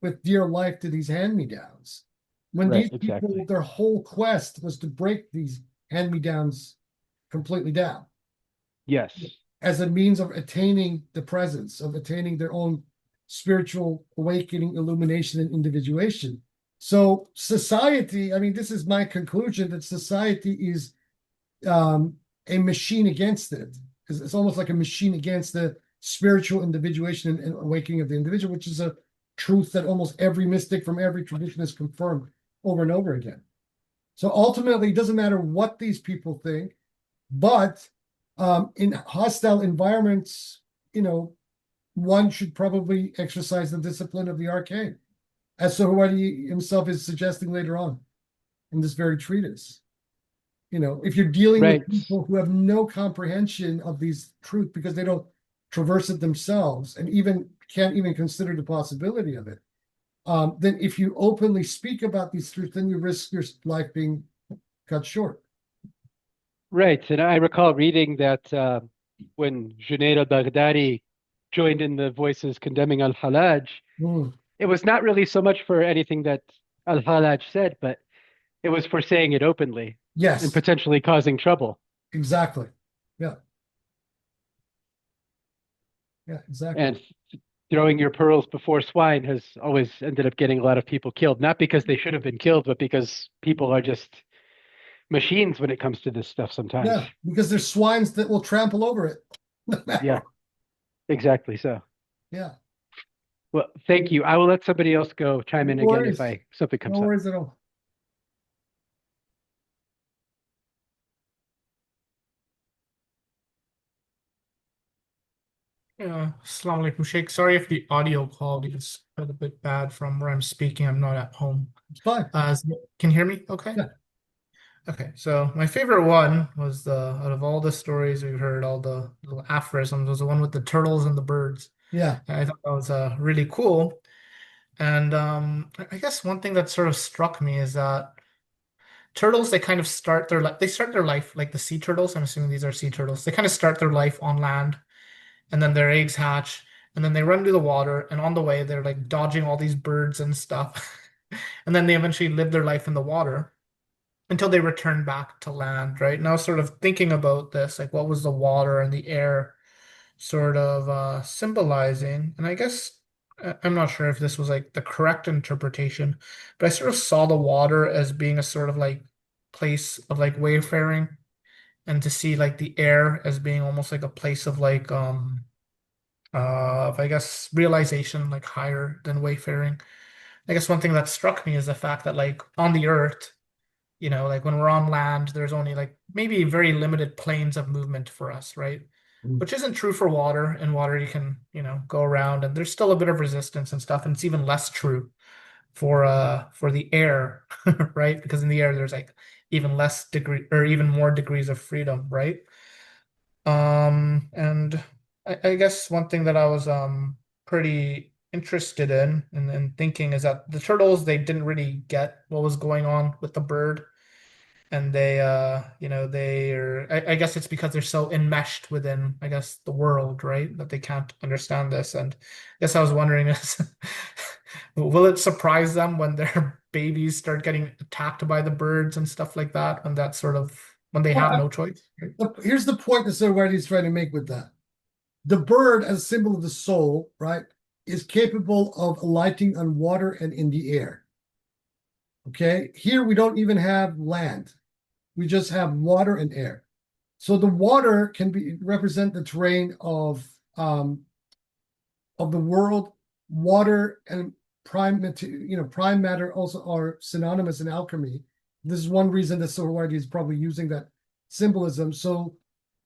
with dear life to these hand-me-downs? When Right, these people, exactly. their whole quest was to break these hand-me-downs completely down Yes. as a means of attaining the presence, of attaining their own spiritual awakening, illumination, and individuation. So society, I mean, this is my conclusion that society is a machine against it. It's almost like a machine against the spiritual individuation and awakening of the individual, which is a truth that almost every mystic from every tradition has confirmed over and over again. So ultimately, it doesn't matter what these people think, but in hostile environments, one should probably exercise the discipline of the arcane, as Suhrawardi himself is suggesting later on in this very treatise. If you're dealing with Right. people who have no comprehension of these truth because they don't traverse it themselves and even can't even consider the possibility of it, then if you openly speak about these truths, then you risk your life being cut short. Right. And I recall reading that when Junaid al-Baghdadi joined in the voices condemning al-Hallaj, Mm, it was not really so much for anything that al-Hallaj said, but it was for saying it openly and yes, potentially causing trouble. exactly. Yeah, yeah, exactly. And throwing your pearls before swine has always ended up getting a lot of people killed, not because they should have been killed, but because people are just machines when it comes to this stuff sometimes. Yeah, because there's swines that will trample over it. Yeah, exactly so. Yeah, Well, thank you. I will let somebody else go chime no in again if worries. I something No comes up. worries at all. Yeah, Assalamu alaikum, Sheikh. Sorry if the audio quality is a little bit bad from where I'm speaking. I'm not at home. It's fine. Can you hear me okay? Yeah. Okay, so my favorite one was out of all the stories we've heard, all the little aphorisms, was the one with the turtles and the birds. Yeah. And I thought that was really cool. And I guess one thing that sort of struck me is that turtles, they kind of start their life like the sea turtles. I'm assuming these are sea turtles. They kind of start their life on land, and then their eggs hatch, and then they run to the water, and on the way they're like dodging all these birds and stuff. And then they eventually live their life in the water until they return back to land, right? Now sort of thinking about this, like what was the water and the air sort of symbolizing? And I guess I'm not sure if this was like the correct interpretation, but I sort of saw the water as being a sort of like place of like wayfaring, and to see like the air as being almost like a place of like of I guess realization, like higher than wayfaring. I guess one thing that struck me is the fact that like on the earth, like when we're on land, there's only like maybe very limited planes of movement for us, right? Mm. Which isn't true for water. In water, you can, go around, and there's still a bit of resistance and stuff, and it's even less true for the air, right? Because in the air there's like even less degree or even more degrees of freedom, right? And I guess one thing that I was pretty interested in thinking is that the turtles, they didn't really get what was going on with the bird, and they they are, I guess it's because they're so enmeshed within, I guess, the world, right, that they can't understand this. And I guess I was wondering is Will it surprise them when their babies start getting attacked by the birds and stuff like that, when that sort of when they have Well, no choice? Right? here's the point that Suhrawardi is trying to make with that. The bird, as a symbol of the soul, right, is capable of alighting on water and in the air. Okay, here we don't even have land. We just have water and air. So the water can be represent the terrain of the world. Water and prime material, prime matter also are synonymous in alchemy. This is one reason that Suhrawardi is probably using that symbolism. So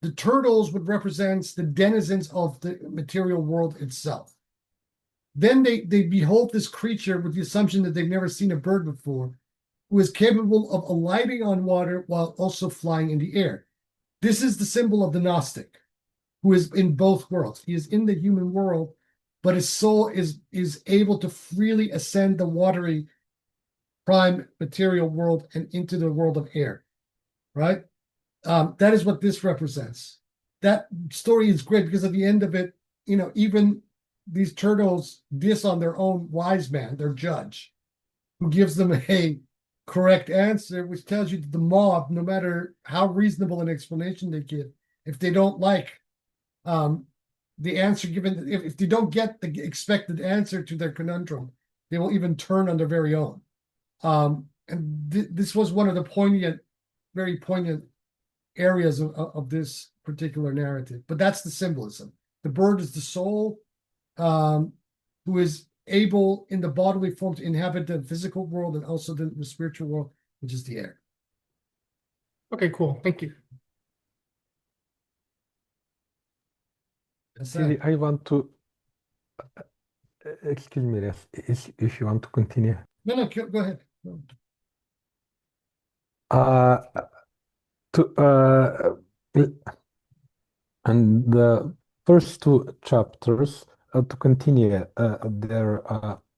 the turtles would represent the denizens of the material world itself. Then they behold this creature with the assumption that they've never seen a bird before, who is capable of alighting on water while also flying in the air. This is the symbol of the Gnostic, who is in both worlds. He is in the human world, but his soul is able to freely ascend the watery prime material world and into the world of air, right? That is what this represents. That story is great because at the end of it, even these turtles diss on their own wise man, their judge, who gives them a correct answer, which tells you that the mob, no matter how reasonable an explanation they give, if they don't like the answer given, if they don't get the expected answer to their conundrum, they will even turn on their very own. And this was one of the very poignant areas of this particular narrative. But that's the symbolism. The bird is the soul, who is able in the bodily form to inhabit the physical world and also the spiritual world, which is the air. Okay, cool. Thank you. That's Really, that. I want to, excuse me, if you want to continue. No, go ahead. No. And the first two chapters, to continue their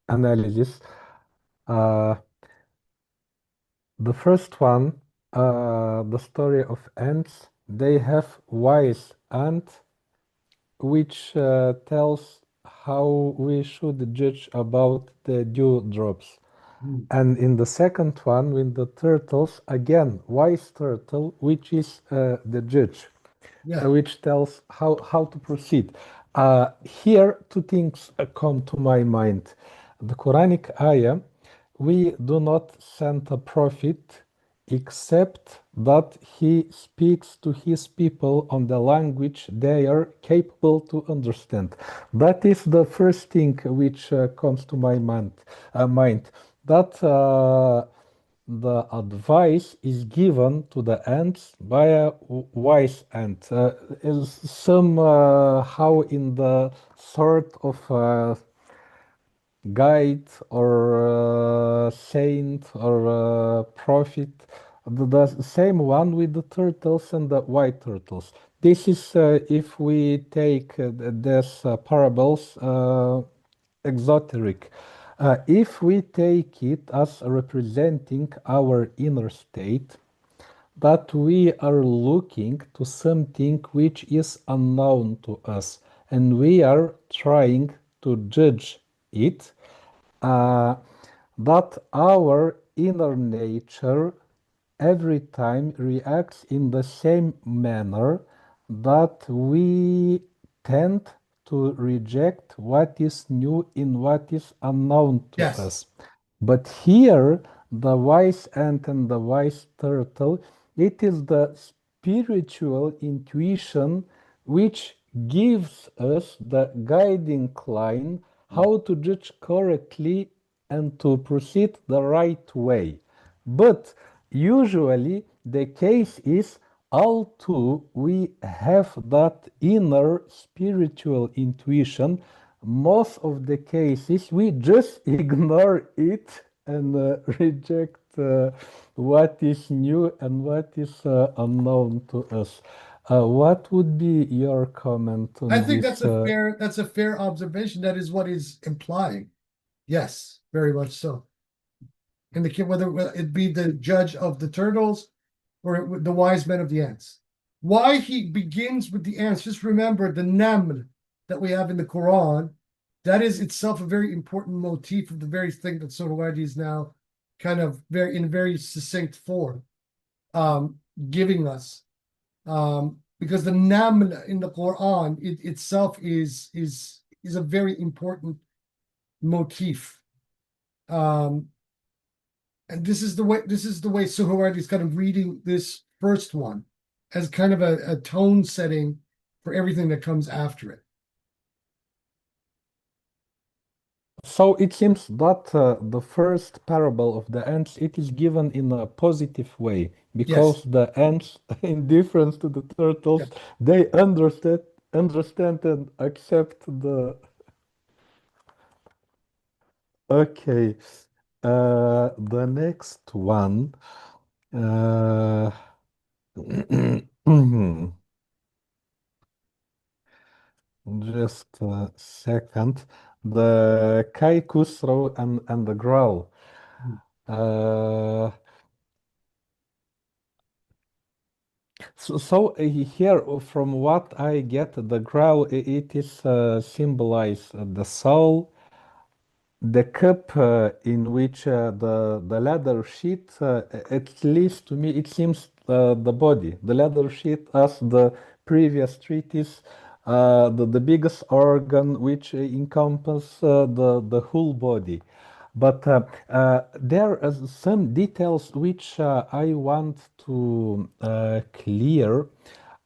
analysis, the first one, the story of ants, they have wise ant, which tells how we should judge about the dewdrops. And in the second one, with the turtles, again, wise turtle, which is the judge, Yeah. which tells how to proceed. Here, two things come to my mind. The Quranic ayah, we do not send a prophet except that he speaks to his people on the language they are capable to understand. That is the first thing which comes to my mind. That the advice is given to the ants by a wise ant, is somehow in the sort of guide or saint or prophet, the same one with the turtles and the white turtles. This is, if we take these parables, exoteric. If we take it as representing our inner state, that we are looking to something which is unknown to us, and we are trying to judge it, that our inner nature every time reacts in the same manner, that we tend to reject what is new in what is unknown to Yes. us. But here, the wise ant and the wise turtle, it is the spiritual intuition which gives us the guiding line how to judge correctly and to proceed the right way. But usually the case is although we have that inner spiritual intuition, most of the cases we just ignore it and reject what is new and what is unknown to us. What would be your comment on I think this? that's a fair observation. That is what he's implying. Yes, very much so. And the kid, whether it be the judge of the turtles or the wise men of the ants. Why he begins with the ants, just remember the naml that we have in the Quran that is itself a very important motif of the very thing that Suhrawardi is now kind of in a very succinct form giving us. Because the naml in the Quran itself is a very important motif. And this is the way Suhrawardi is kind of reading this first one as kind of a tone setting for everything that comes after it. So it seems that the first parable of the ants, it is given in a positive way because the ants, in difference to the turtles, they understand and accept the. Okay, the next one. Just a second. The Kai Khusro and the Growl. Here, from what I get, the Growl, it is symbolize the soul, the cup in which the leather sheet, at least to me, it seems the body, the leather sheet, as the previous treatise, the biggest organ which encompasses the whole body. But there are some details which I want to clear.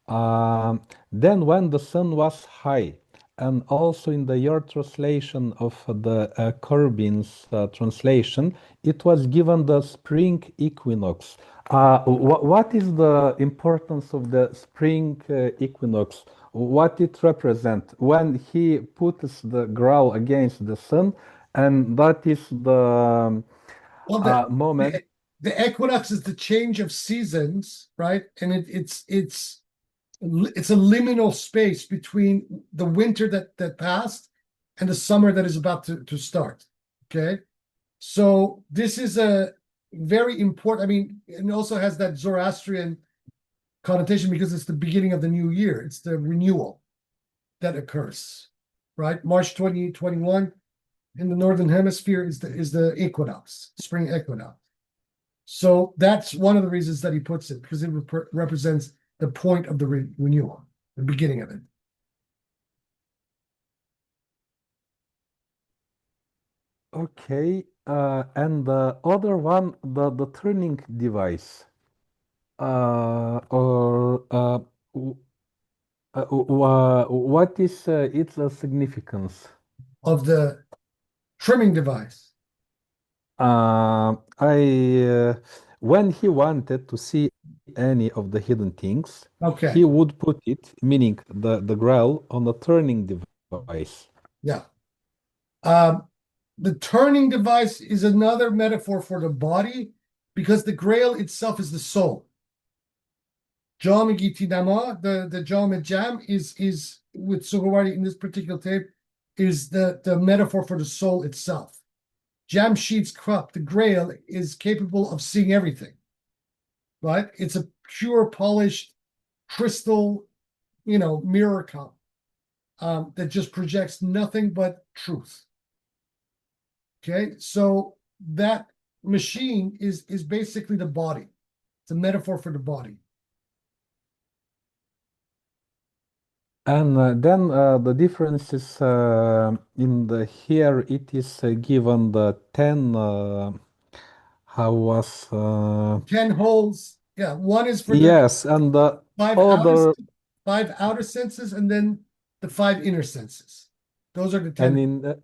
Then, when the sun was high, and also in your translation of the Corbin's translation, it was given the spring equinox. What is the importance of the spring equinox? What it represents when he puts the growl against the sun, and that is the moment. The equinox is the change of seasons, right? And it's a liminal space between the winter that passed and the summer that is about to start. Okay, so this is a very important. I mean, it also has that Zoroastrian connotation because it's the beginning of the new year. It's the renewal that occurs, right? March 2021 in the northern hemisphere is the equinox, spring equinox. So that's one of the reasons that he puts it, because it represents the point of the renewal, the beginning of it. Okay, and the other one, the turning device, or what is its significance? Of the trimming device. When he wanted to see any of the hidden things, Okay. he would put it, meaning the grail, on a turning device. Yeah. The turning device is another metaphor for the body because the grail itself is the soul. Jam Giti Nama, the Jam Jam is with Suhrawardi in this particular tape, is the metaphor for the soul itself. Jamshid's cup, the grail, is capable of seeing everything. Right? It's a pure, polished crystal, mirror cup that just projects nothing but truth. Okay, so that machine is basically the body. It's a metaphor for the body. And then the difference is in the here it is given the 10 how was 10 holes. Yeah, one is for yes, and the five outer senses, and then the 5 inner senses. Those are the 10. And in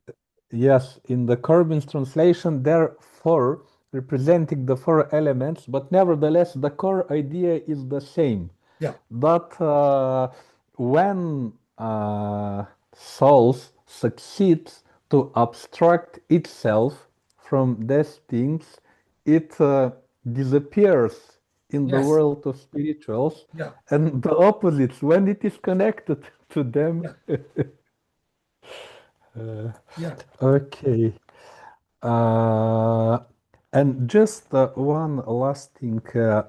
yes, in the Corbin's translation, there are 4 representing the 4 elements, but nevertheless, the core idea is the same. Yeah. That when souls succeeds to abstract itself from these things, it disappears in the world of spirituals. Yeah. And the opposites, when it is connected to them. Yeah. Okay. And just one last thing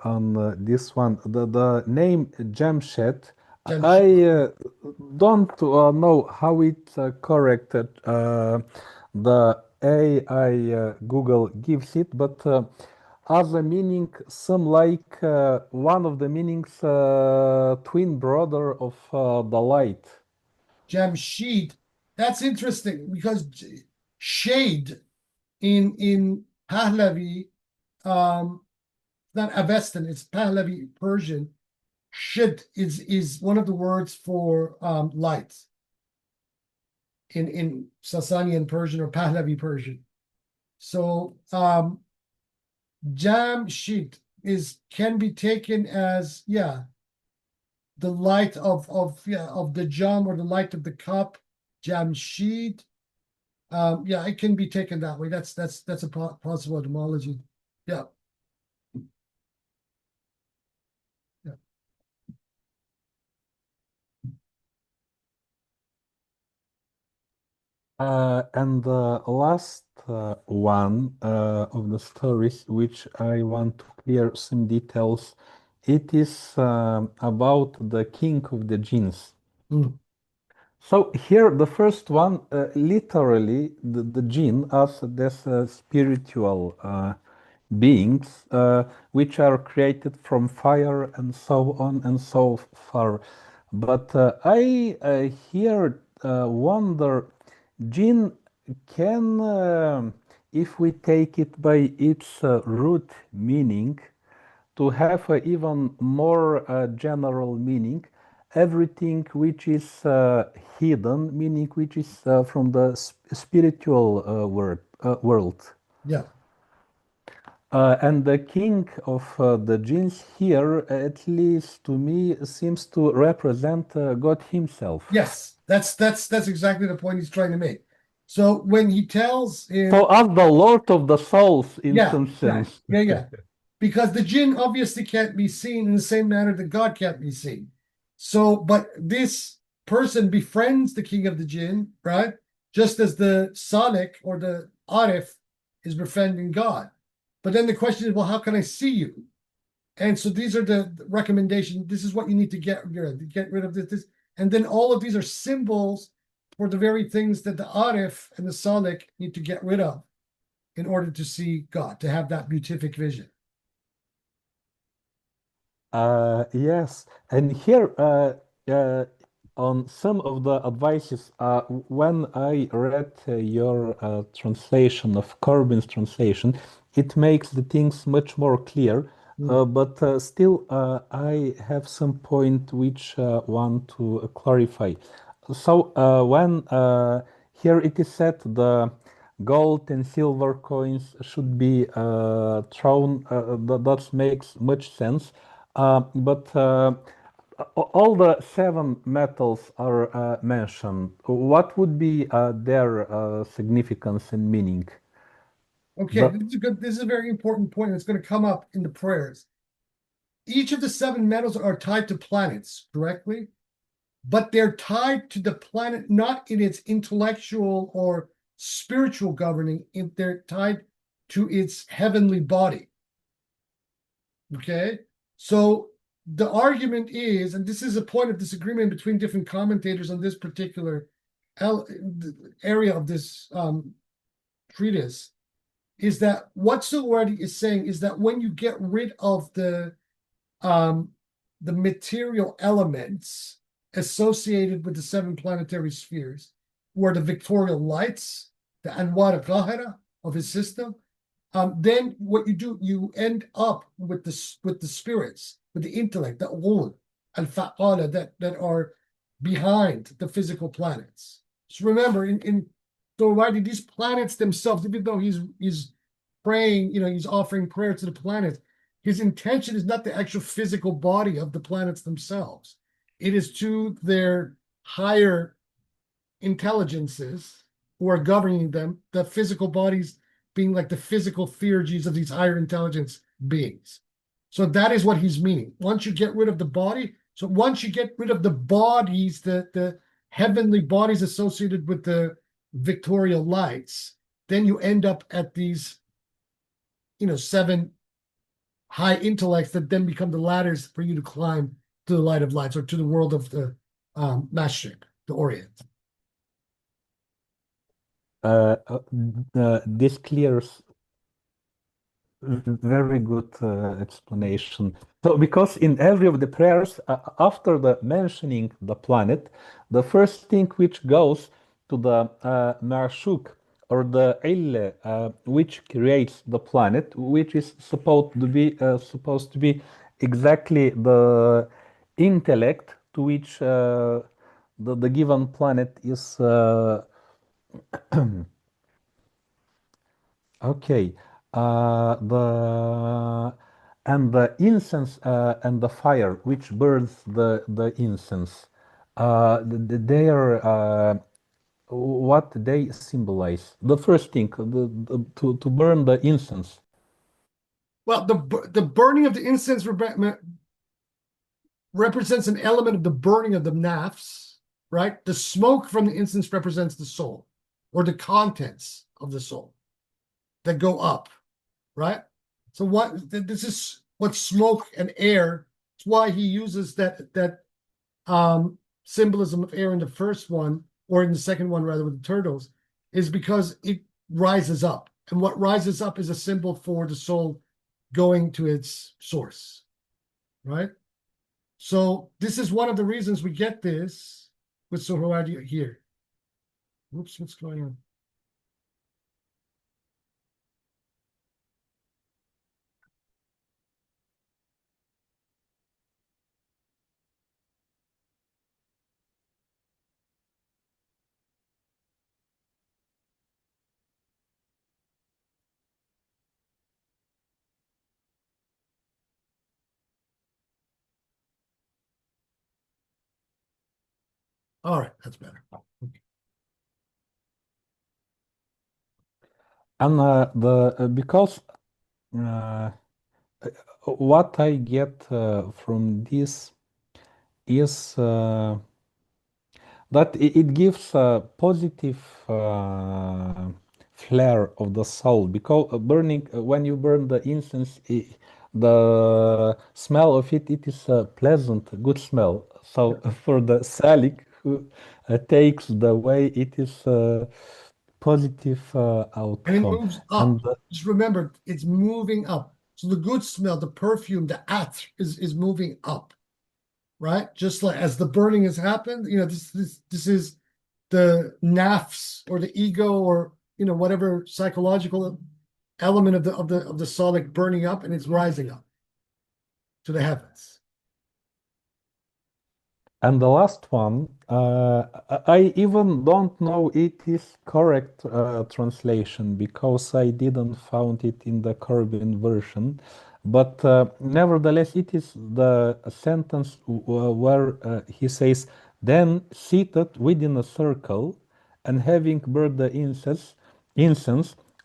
on this one. The name Jamshed, I don't know how it's corrected. The AI Google gives it, but as a meaning, some like one of the meanings, twin brother of the light. Jamshid. That's interesting because shade in Pahlavi, not Avestan, it's Pahlavi Persian. Shid is one of the words for light in Sasanian Persian or Pahlavi Persian. So Jamshid can be taken as the light of the jam or the light of the cup, Jamshid. It can be taken that way. That's a possible etymology. Yeah. Yeah. And the last one of the stories, which I want to clear some details, it is about the king of the jinns. Mm. So here, the first one, literally, the jinn as this spiritual beings, which are created from fire and so on and so far. But I here wonder, jinn can, if we take it by its root meaning, to have even more general meaning, everything which is hidden, meaning which is from the spiritual world. Yeah. And the king of the jinns here, at least to me, seems to represent God himself. Yes, that's exactly the point he's trying to make. So when he tells him, So as the Lord of the souls, in some sense. yeah. Because the jinn obviously can't be seen in the same manner that God can't be seen. So, but this person befriends the king of the jinn, right? Just as the Salik or the Arif is befriending God. But then the question is, well, how can I see you? And so these are the recommendations. This is what you need to get rid of this. And then all of these are symbols for the very things that the Arif and the Salik need to get rid of in order to see God, to have that beatific vision. Yes, and here on some of the advices, when I read your translation of Corbin's translation, it makes the things much more clear. But still, I have some point which want to clarify. So when here it is said the gold and silver coins should be thrown, that makes much sense. But all the seven metals are mentioned. What would be their significance and meaning? Okay, this is a very important point. It's going to come up in the prayers. Each of the seven metals are tied to planets, correctly? But they're tied to the planet not in its intellectual or spiritual governing, they're tied to its heavenly body. Okay, so the argument is, and this is a point of disagreement between different commentators on this particular area of this treatise, is that what Suhrawardi is saying is that when you get rid of the material elements associated with the seven planetary spheres, were the victorial lights, the Anwar al-Qahira of his system, then what you do, you end up with the spirits, with the intellect, the ghul, al-fa'ala that are behind the physical planets. So remember, in Suhrawardi, these planets themselves, even though he's praying, he's offering prayer to the planets, his intention is not the actual physical body of the planets themselves. It is to their higher intelligences who are governing them, the physical bodies being like the physical theurgies of these higher intelligence beings. So that is what he's meaning. Once you get rid of the body, so once you get rid of the bodies, the heavenly bodies associated with the victorial lights, then you end up at these, seven high intellects that then become the ladders for you to climb to the light of lights, or to the world of the Mashriq, the Orient. This clears very good explanation. So, because in every of the prayers, after the mentioning the planet, the first thing which goes to the Ma'shuk, or the Ille, which creates the planet, which is supposed to be exactly the intellect to which the given planet is. Okay. The and the incense and the fire which burns the incense, they are what they symbolize. The first thing, to burn the incense. Well, the burning of the incense represents an element of the burning of the nafs, right? The smoke from the incense represents the soul, or the contents of the soul that go up, right? So this is what smoke and air. It's why he uses that symbolism of air in the first one, or in the second one rather, with the turtles, is because it rises up, and what rises up is a symbol for the soul going to its source, right? So this is one of the reasons we get this with Suhrawardi here. Whoops, what's going on? All right, that's better. And because uh, what I get from this is that it gives a positive flair of the soul, because burning when you burn the incense, the smell of it is a pleasant, good smell. So for the salik who takes the way, it is a positive And it outcome. moves up. And Just remember, it's moving up. So the good smell, the perfume, the atr is moving up, right? Just like as the burning has happened, this is the nafs, or the ego, or whatever psychological element of the solic burning up, and it's rising up to the heavens. And the last one, I even don't know it is correct translation, because I didn't found it in the Corbin version. But nevertheless, it is the sentence where he says, "Then seated within a circle, and having burned the incense,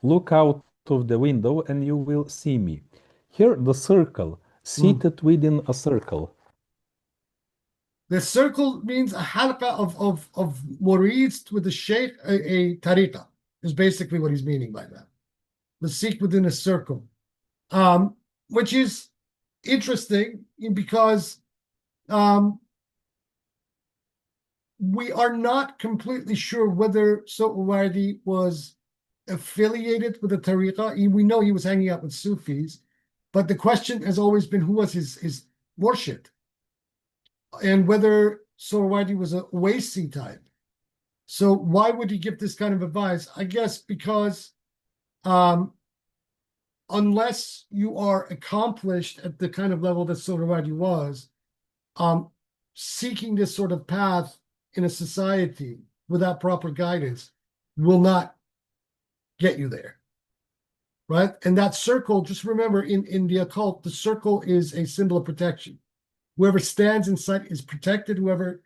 look out of the window, and you will see me." Here, the circle, seated within a circle. The circle means a halqa of murids with the sheikh, a tariqa, is basically what he's meaning by that. The seek within a circle, which is interesting because we are not completely sure whether Suhrawardi was affiliated with the tariqa. We know he was hanging out with Sufis, but the question has always been who was his murshid, and whether Suhrawardi was a Waisi type. So why would he give this kind of advice? I guess because unless you are accomplished at the kind of level that Suhrawardi was, seeking this sort of path in a society without proper guidance will not get you there, right? And that circle, just remember, in the occult, the circle is a symbol of protection. Whoever stands inside is protected. Whoever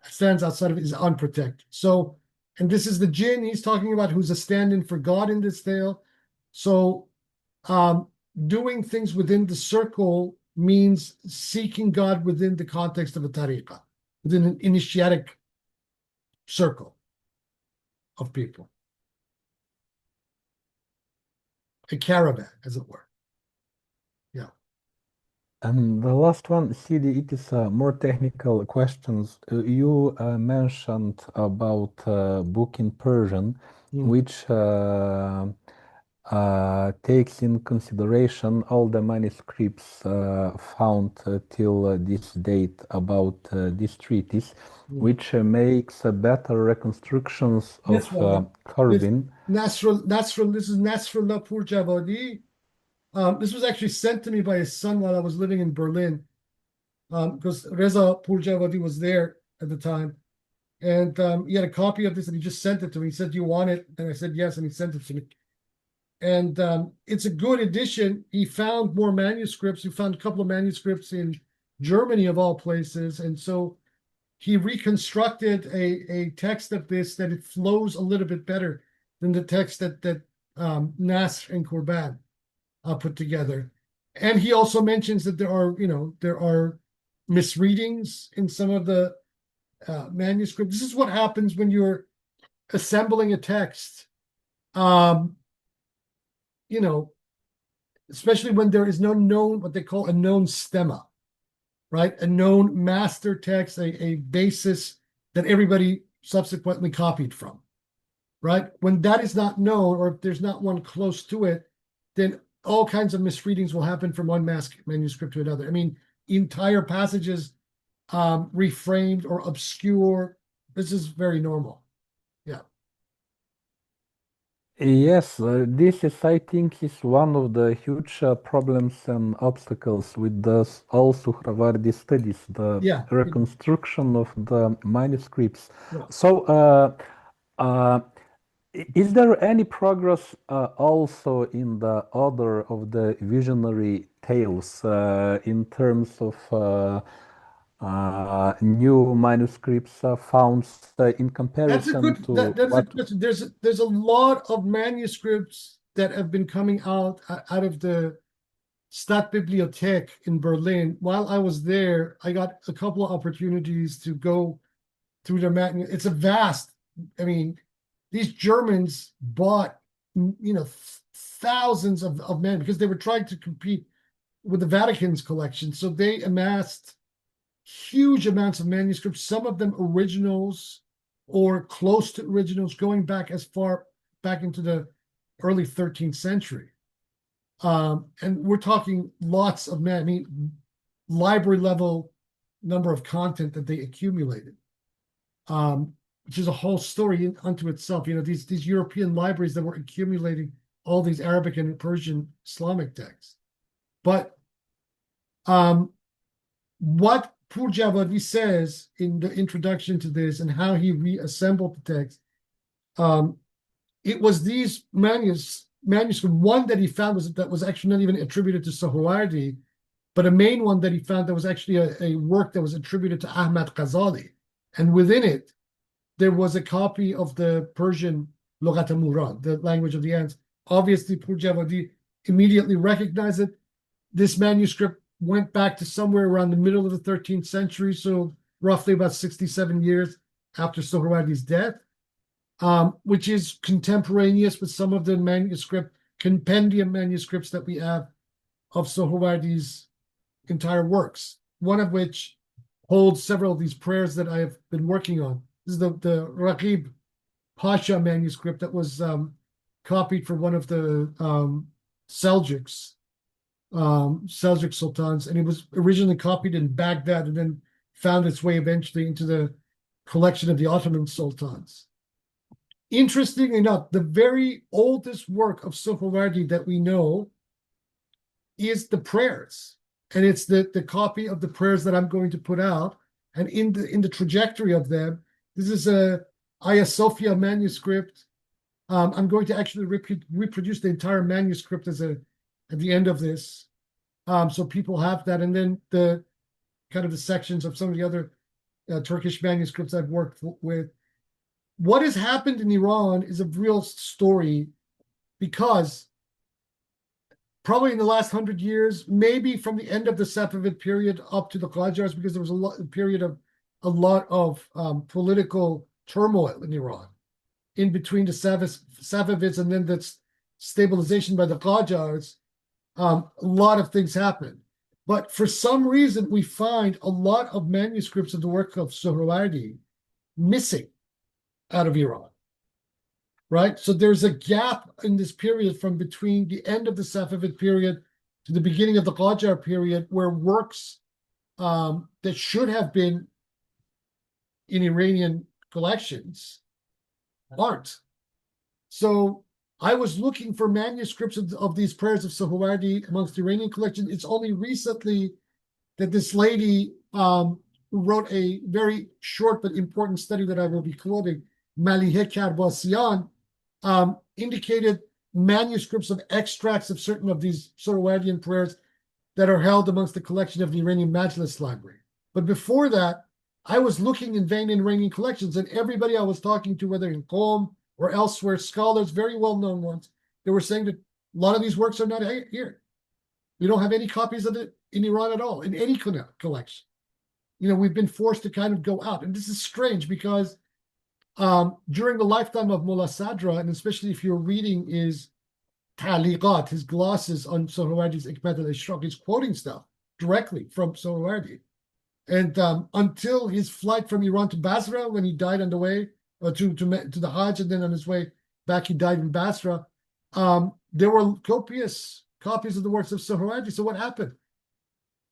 stands outside of it is unprotected. So, and this is the jinn he's talking about, who's a stand-in for God in this tale. So, doing things within the circle means seeking God within the context of a tariqah, within an initiatic circle of people, a caravan, as it were. Yeah. And the last one, Sidi, it is more technical questions. You mentioned about book in Persian, which takes in consideration all the manuscripts found till this date about this treatise, which makes better reconstructions of This one, carving. this is Nasrullah Purjavadi. This was actually sent to me by his son while I was living in Berlin, because Reza Purjavadi was there at the time. And he had a copy of this and he just sent it to me. He said, "Do you want it?" And I said, "Yes." And he sent it to me. And it's a good edition. He found more manuscripts. He found a couple of manuscripts in Germany, of all places. And so he reconstructed a text of this that it flows a little bit better than the text that Nasr and Korban put together. And he also mentions that there are misreadings in some of the manuscripts. This is what happens when you're assembling a text. Especially when there is no known, what they call a known stemma, right? A known master text, a basis that everybody subsequently copied from, right? When that is not known, or if there's not one close to it, then all kinds of misreadings will happen from one manuscript to another. I mean, entire passages reframed or obscure. This is very normal. Yeah. Yes, this is, I think, is one of the huge problems and obstacles with all Suhrawardi studies, the reconstruction of the manuscripts. Yeah. So, is there any progress also in the order of the visionary tales in terms of new manuscripts found in comparison to that's a good question. There's a lot of manuscripts that have been coming out of the Stadtbibliothek in Berlin. While I was there, I got a couple of opportunities to go through their manuscripts. It's a vast. I mean, these Germans bought thousands of men because they were trying to compete with the Vatican's collection. So they amassed huge amounts of manuscripts, some of them originals or close to originals, going back as far back into the early 13th century. And we're talking lots of library level number of content that they accumulated, which is a whole story unto itself. These European libraries that were accumulating all these Arabic and Persian Islamic texts. But what Purjavadi says in the introduction to this and how he reassembled the text, it was these manuscripts. One that he found that was actually not even attributed to Suhrawardi, but a main one that he found that was actually a work that was attributed to Ahmad Ghazali. And within it, there was a copy of the Persian Lughat al-Murad, the language of the ants. Obviously, Purjavadi immediately recognized it. This manuscript went back to somewhere around the middle of the 13th century, so roughly about 67 years after Suhrawardi's death, which is contemporaneous with some of the compendium manuscripts that we have of Suhrawardi's entire works, one of which holds several of these prayers that I have been working on. This is the Raqib Pasha manuscript that was copied for one of the Seljuks sultans, and it was originally copied in Baghdad and then found its way eventually into the collection of the Ottoman sultans. Interestingly enough, the very oldest work of Suhrawardi that we know is the prayers, and it's the copy of the prayers that I'm going to put out. And in the trajectory of them, this is a Hagia Sophia manuscript. I'm going to actually reproduce the entire manuscript at the end of this, so people have that, and then the kind of the sections of some of the other Turkish manuscripts I've worked with. What has happened in Iran is a real story, because probably in the last 100 years, maybe from the end of the Safavid period up to the Qajars, because there was a period of a lot of political turmoil in Iran, in between the Safavids and then the stabilization by the Qajars. A lot of things happened. But for some reason, we find a lot of manuscripts of the work of Suhrawardi missing out of Iran, right? So there's a gap in this period from between the end of the Safavid period to the beginning of the Qajar period, where works that should have been in Iranian collections aren't. So I was looking for manuscripts of these prayers of Suhrawardi amongst the Iranian collection. It's only recently that this lady who wrote a very short but important study that I will be quoting, Malihe Karbasian, indicated manuscripts of extracts of certain of these Suhrawardian prayers that are held amongst the collection of the Iranian Majlis Library. But before that, I was looking in vain in Iranian collections, and everybody I was talking to, whether in Qom or elsewhere, scholars, very well-known ones, they were saying that a lot of these works are not here. We don't have any copies of it in Iran at all, in any collection. You know, we've been forced to kind of go out. And this is strange because during the lifetime of Mullah Sadra, and especially if you're reading his ta'liqat, his glosses on Suhrawardi's Hikmat al-Ishraq, he's quoting stuff directly from Suhrawardi. And until his flight from Iran to Basra, when he died on the way to the Hajj, and then on his way back, he died in Basra, there were copious copies of the works of Suhrawardi. So what happened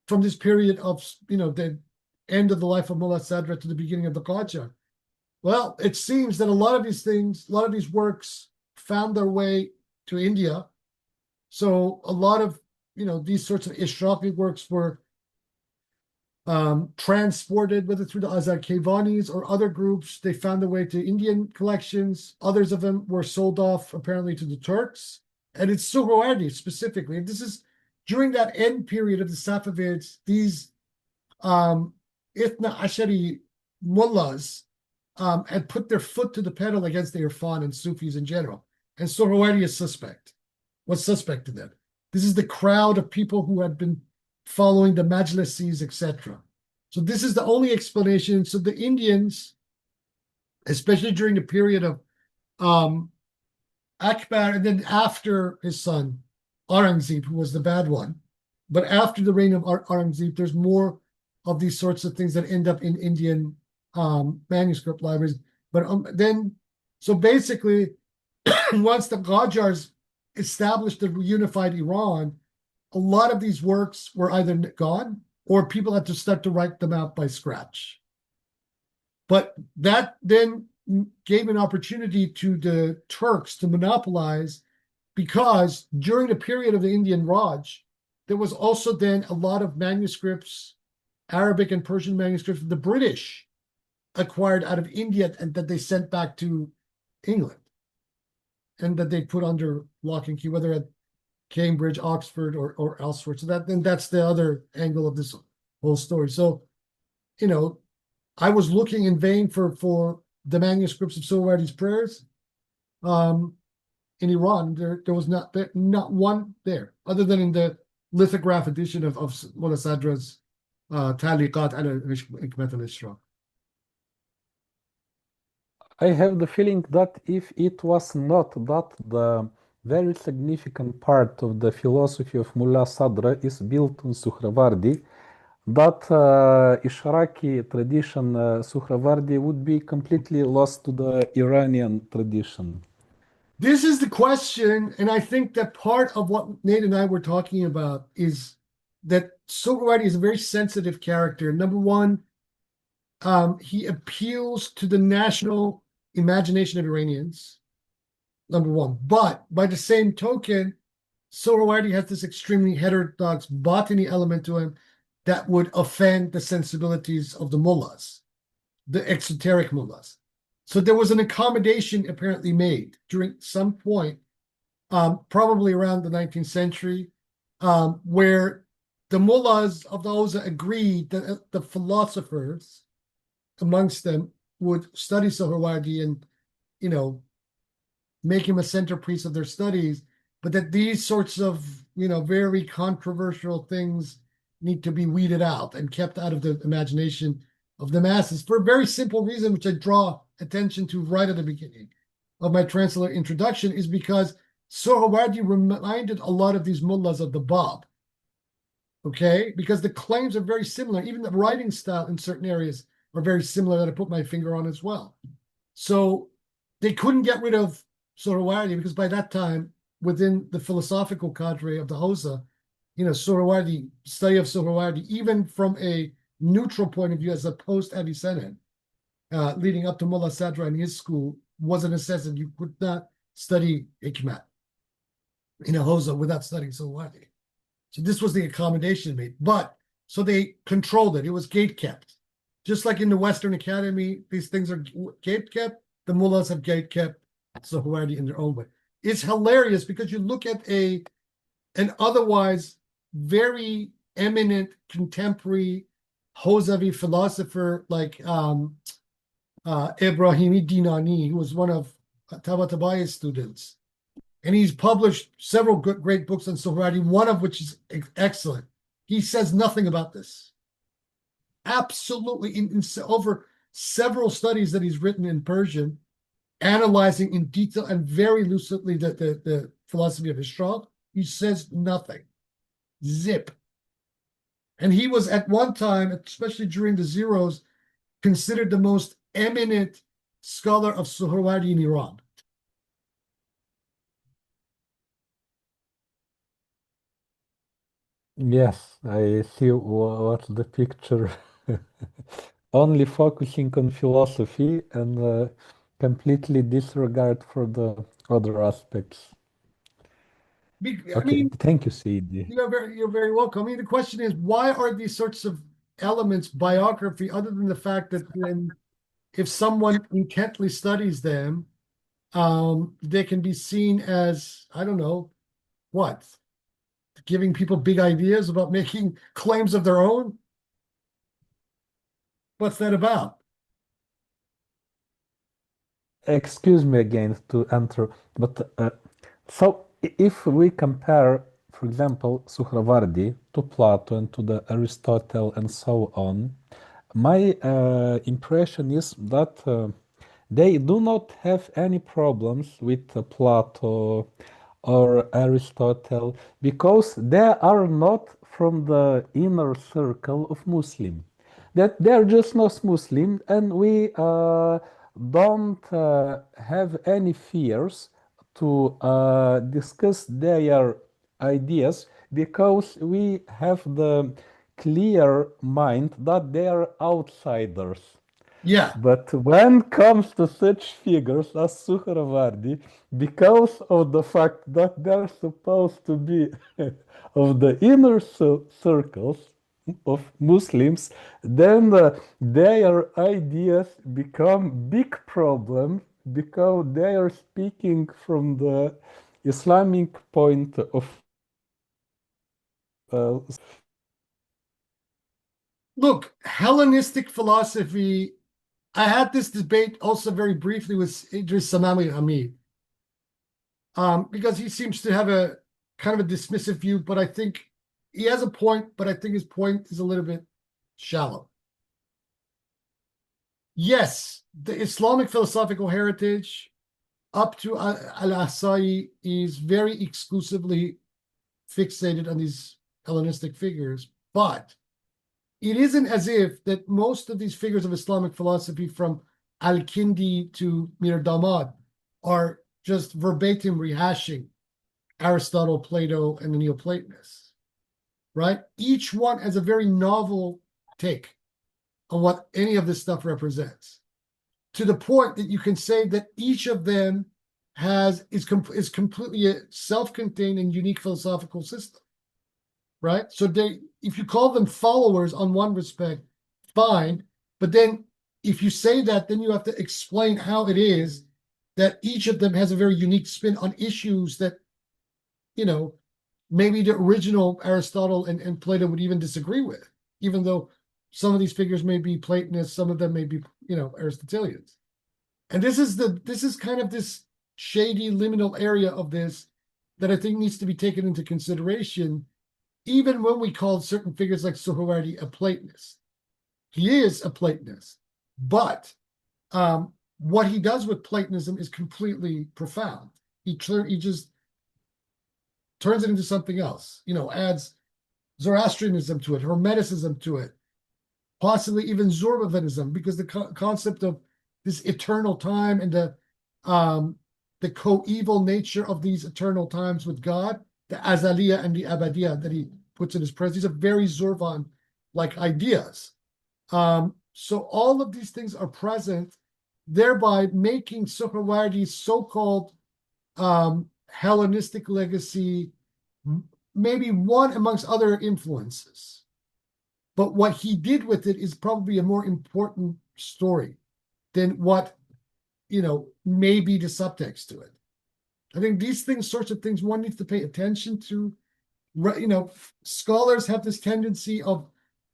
from this period of, you know, the end of the life of Mullah Sadra to the beginning of the Qajar? Well, it seems that a lot of these things, a lot of these works found their way to India. So a lot of, you know, these sorts of Ishraqi works were transported, whether through the Azar Kevanis or other groups. They found their way to Indian collections. Others of them were sold off, apparently, to the Turks. And it's Suhrawardi specifically. And this is during that end period of the Safavids, these Ithna Ashari mullahs had put their foot to the pedal against the Irfan and Sufis in general. And Suhrawardi is suspect. What's suspect in that? This is the crowd of people who had been following the Majlisis, etc. So this is the only explanation. So the Indians, especially during the period of Akbar, and then after his son, Aurangzeb, who was the bad one, but after the reign of Aurangzeb, there's more of these sorts of things that end up in Indian manuscript libraries. But then, so basically, once the Qajars established the unified Iran, a lot of these works were either gone or people had to start to write them out by scratch. But that then gave an opportunity to the Turks to monopolize, because during the period of the Indian Raj, there was also then a lot of manuscripts, Arabic and Persian manuscripts, the British acquired out of India and that they sent back to England and that they put under lock and key, whether at Cambridge, Oxford, or elsewhere. So that's the other angle of this whole story. So, you know, I was looking in vain for the manuscripts of Suhrawardi's prayers in Iran. There was not one there, other than in the lithograph edition of Mullah Sadra's Ta'liqat ala Hikmat al-Ishraq. I have the feeling that if it was not that the very significant part of the philosophy of Mullah Sadra is built on Suhrawardi, that Ishraqi tradition, Suhrawardi, would be completely lost to the Iranian tradition. This is the question, and I think that part of what Nate and I were talking about is that Suhrawardi is a very sensitive character. Number one, he appeals to the national imagination of Iranians, number one. But by the same token, Suhrawardi has this extremely heterodox botany element to him that would offend the sensibilities of the mullahs, the exoteric mullahs. So there was an accommodation apparently made during some point, probably around the 19th century, where the mullahs of those agreed that the philosophers amongst them would study Suhrawardi and, you know, make him a centerpiece of their studies, but that these sorts of, you know, very controversial things need to be weeded out and kept out of the imagination of the masses for a very simple reason, which I draw attention to right at the beginning of my translator introduction, is because Suhrawardi reminded a lot of these mullahs of the Bab, okay? Because the claims are very similar. Even the writing style in certain areas are very similar that I put my finger on as well. So they couldn't get rid of Suhrawardi because by that time, within the philosophical cadre of the Hausa, Suhrawardi, study of Suhrawardi, even from a neutral point of view as a post-Avicenna, leading up to Mullah Sadra and his school, was a necessity. You could not study Hikmat in a Hausa without studying Suhrawardi. So this was the accommodation made. But so they controlled it. It was gate kept. Just like in the Western Academy, these things are gate kept. The mullahs have gate kept Suhrawardi in their own way. It's hilarious because you look at an otherwise very eminent contemporary Hausavi philosopher like Ibrahimi Dinani, who was one of Tabatabayi's students. And he's published several great books on Suhrawardi, one of which is excellent. He says nothing about this. Absolutely, in over several studies that he's written in Persian, analyzing in detail and very lucidly the philosophy of Ishraq, he says nothing. Zip. And he was at one time, especially during the Zeros, considered the most eminent scholar of Suhrawardi in Iran. Yes, I see what's the picture. Only focusing on philosophy and completely disregard for the other aspects. I Okay, mean, thank you, Saidi. you're very welcome. I mean, the question is, why are these sorts of elements biography, other than the fact that if someone intently studies them, they can be seen as, I don't know, what? Giving people big ideas about making claims of their own? What's that about? Excuse me again to enter, but so if we compare, for example, Suhrawardi to Plato and to the Aristotle and so on, my impression is that they do not have any problems with Plato or Aristotle because they are not from the inner circle of Muslim. That they are just not Muslim, and we don't have any fears to discuss their ideas because we have the clear mind that they are outsiders. Yeah. But when comes to such figures as Suhrawardi, because of the fact that they're supposed to be of the inner circles of Muslims, then their ideas become big problem because they are speaking from the Islamic point of uh, Look, Hellenistic philosophy. I had this debate also very briefly with Idris Samami Hamid, because he seems to have a kind of a dismissive view, but I think he has a point, but I think his point is a little bit shallow. Yes, the Islamic philosophical heritage up to Al-Asai is very exclusively fixated on these Hellenistic figures, but it isn't as if that most of these figures of Islamic philosophy from Al-Kindi to Mir Damad are just verbatim rehashing Aristotle, Plato, and the Neoplatonists, right? Each one has a very novel take on what any of this stuff represents, to the point that you can say that each of them is completely a self-contained and unique philosophical system, right? So if you call them followers on one respect, fine, but then if you say that, then you have to explain how it is that each of them has a very unique spin on issues that, maybe the original Aristotle and Plato would even disagree with, even though some of these figures may be Platonists, some of them may be, Aristotelians. And this is kind of this shady liminal area of this that I think needs to be taken into consideration, even when we call certain figures like Suhrawardi a Platonist. He is a Platonist, but what he does with Platonism is completely profound. He just turns it into something else, adds Zoroastrianism to it, Hermeticism to it, possibly even Zoroastrianism, because the concept of this eternal time and the coeval nature of these eternal times with God, the Azaliya and the Abadiya that he puts in his prayers, these are very Zorvan-like ideas. So all of these things are present, thereby making Suhrawardi's so-called Hellenistic legacy maybe one amongst other influences. But what he did with it is probably a more important story than what, may be the subtext to it. I think these sorts of things, one needs to pay attention to. Scholars have this tendency of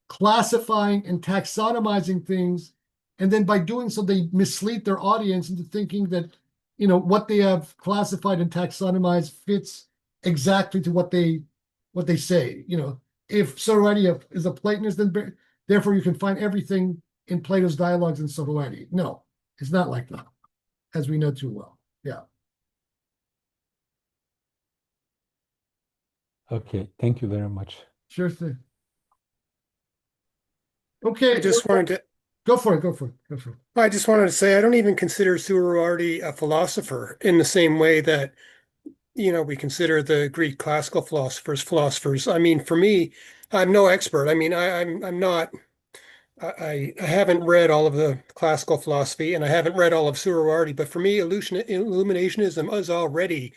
classifying and taxonomizing things, and then by doing so, they mislead their audience into thinking that, what they have classified and taxonomized fits exactly to what they say. If Suhrawardi is a Platonist, then therefore you can find everything in Plato's dialogues in Suhrawardi. No, it's not like that, as we know too well. Yeah. Okay, thank you very much. Sure thing. Okay, I just wanted to go for it. Go for it. I just wanted to say I don't even consider Suhrawardi a philosopher in the same way that we consider the Greek classical philosophers. I mean, for me, I'm no expert. I mean, I'm not. I haven't read all of the classical philosophy, and I haven't read all of Suhrawardi. But for me, Illuminationism is already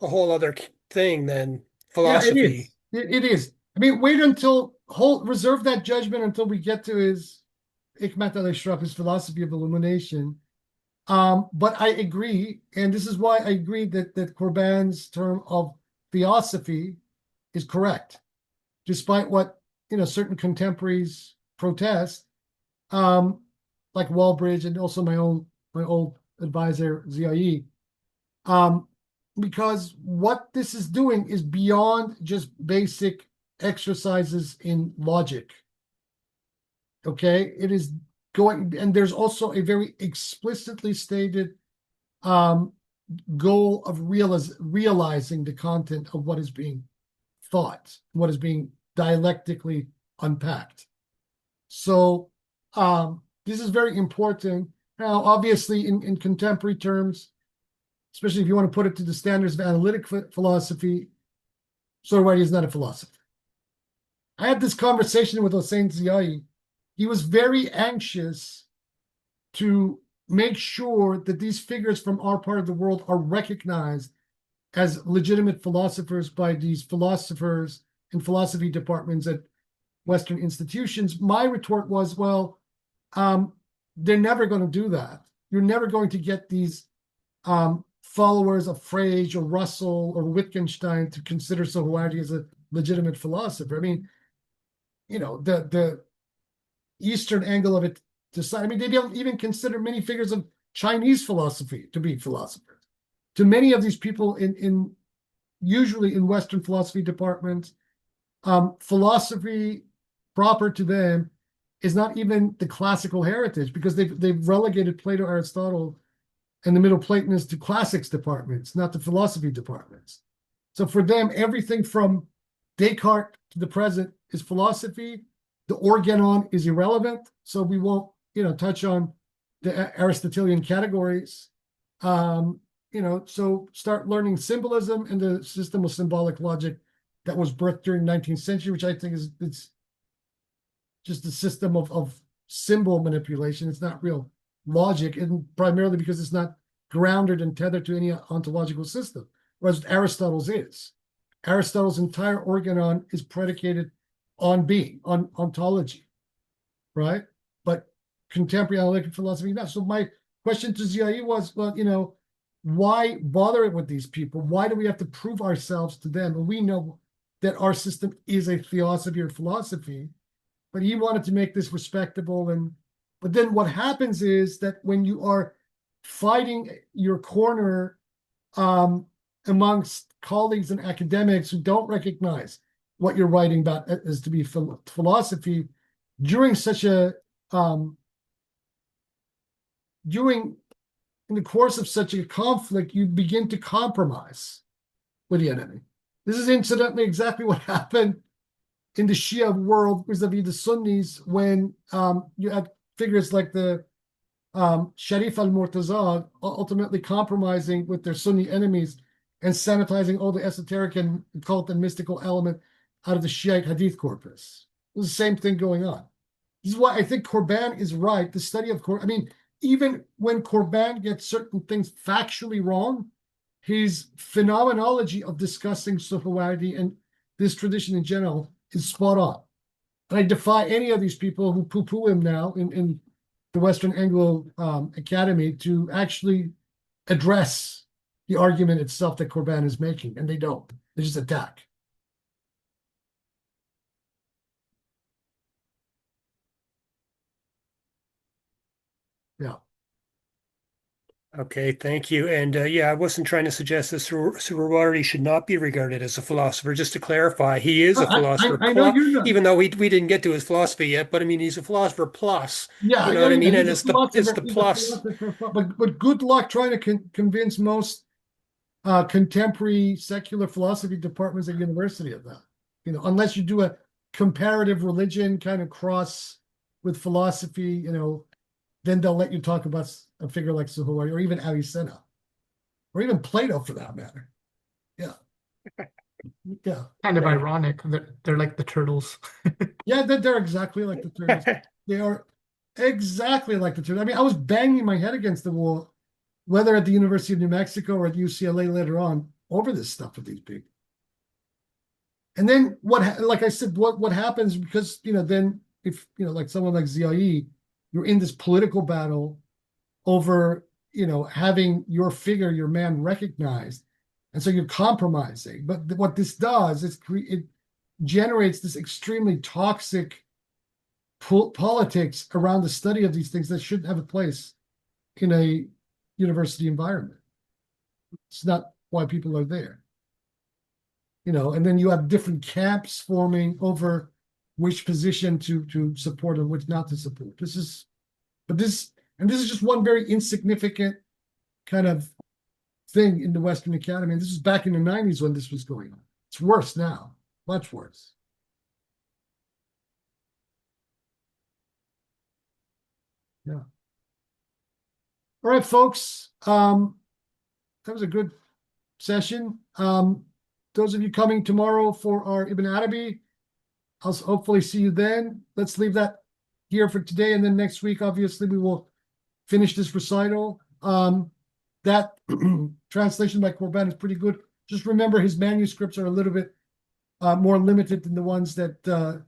a whole other thing than philosophy. Yeah, it is. I mean, reserve that judgment until we get to his Hikmat al-Ishraq, his philosophy of illumination. But I agree, and this is why I agree that Corban's term of theosophy is correct, despite what certain contemporaries protest, like Walbridge and also my old advisor Ziai, because what this is doing is beyond just basic exercises in logic. Okay, it is going, and there's also a very explicitly stated goal of realizing the content of what is being thought, what is being dialectically unpacked. So this is very important. Now, obviously, in contemporary terms, especially if you want to put it to the standards of analytic philosophy, Suhrawardi is not a philosopher. I had this conversation with Hossein Ziai. He was very anxious to make sure that these figures from our part of the world are recognized as legitimate philosophers by these philosophers and philosophy departments at Western institutions. My retort was, well, they're never going to do that. You're never going to get these followers of Frege or Russell or Wittgenstein to consider Suhrawardi as a legitimate philosopher. I mean, the Eastern angle of it I mean, they don't even consider many figures of Chinese philosophy to be philosophers. To many of these people usually in Western philosophy departments, philosophy proper to them is not even the classical heritage, because they've relegated Plato, Aristotle, and the Middle Platonists to classics departments, not the philosophy departments. So for them, everything from Descartes to the present is philosophy. The organon is irrelevant, so we won't, touch on the Aristotelian categories. So start learning symbolism and the system of symbolic logic that was birthed during the 19th century, which I think it's just a system of symbol manipulation. It's not real logic, and primarily because it's not grounded and tethered to any ontological system, whereas Aristotle's is. Aristotle's entire organon is predicated on being, on ontology, right? But contemporary analytic philosophy, not. So my question to Ziai was, well, why bother with these people? Why do we have to prove ourselves to them? And we know that our system is a theosophy or philosophy, but he wanted to make this respectable. But then what happens is that when you are fighting your corner amongst colleagues and academics who don't recognize what you're writing about as to be philosophy, during such a in the course of such a conflict, you begin to compromise with the enemy. This is incidentally exactly what happened in the Shia world vis-a-vis the Sunnis when you had figures like the Sharif al-Murtaza ultimately compromising with their Sunni enemies and sanitizing all the esoteric and occult and mystical element out of the Shiite Hadith corpus. There's the same thing going on. This is why I think Corban is right. The study of Corban, I mean, even when Corban gets certain things factually wrong, his phenomenology of discussing Suhrawardi and this tradition in general is spot on. And I defy any of these people who poo-poo him now in the Western Anglo Academy to actually address the argument itself that Corban is making, and they don't. They just attack. Yeah. Okay, thank you. And yeah, I wasn't trying to suggest that Suhrawardi should not be regarded as a philosopher. Just to clarify, he is a philosopher, I know you're not. even though we didn't get to his philosophy yet. But I mean, he's a philosopher plus. Yeah, You know what I mean? he's And a it's the philosopher, he's a plus. philosopher, but good luck trying to convince most contemporary secular philosophy departments at university of that. You know, unless you do a comparative religion kind of cross with philosophy, you know, then they'll let you talk about a figure like Suhrawardi or even Avicenna, or even Plato for that matter. Yeah. Yeah. Kind of ironic that they're like the turtles. Yeah, they're exactly like the turtles. They are exactly like the turtles. I mean, I was banging my head against the wall, whether at the University of New Mexico or at UCLA later on, over this stuff with these people. And then like I said, what happens, because, you know, then if, you know, like someone like Zia'i, you're in this political battle over, you know, having your figure, your man recognized. And so you're compromising. But what this does is it generates this extremely toxic politics around the study of these things that shouldn't have a place in a university environment. It's not why people are there. You know, and then you have different camps forming over which position to support and which not to support. This is just one very insignificant kind of thing in the Western Academy. And this was back in the 90s when this was going on. It's worse now, much worse. Yeah. All right, folks. That was a good session. Those of you coming tomorrow for our Ibn Arabi, I'll hopefully see you then. Let's leave that here for today. And then next week, obviously, we will finish this recital. That translation by Corban is pretty good. Just remember his manuscripts are a little bit more limited than the ones that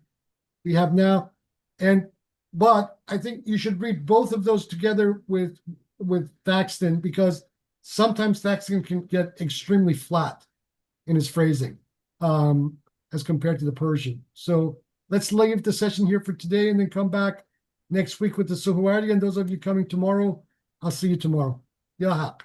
we have now. But I think you should read both of those together with Thaxton, because sometimes Thaxton can get extremely flat in his phrasing as compared to the Persian. So let's leave the session here for today and then come back next week with the Suhrawardi. And those of you coming tomorrow, I'll see you tomorrow. Yaha.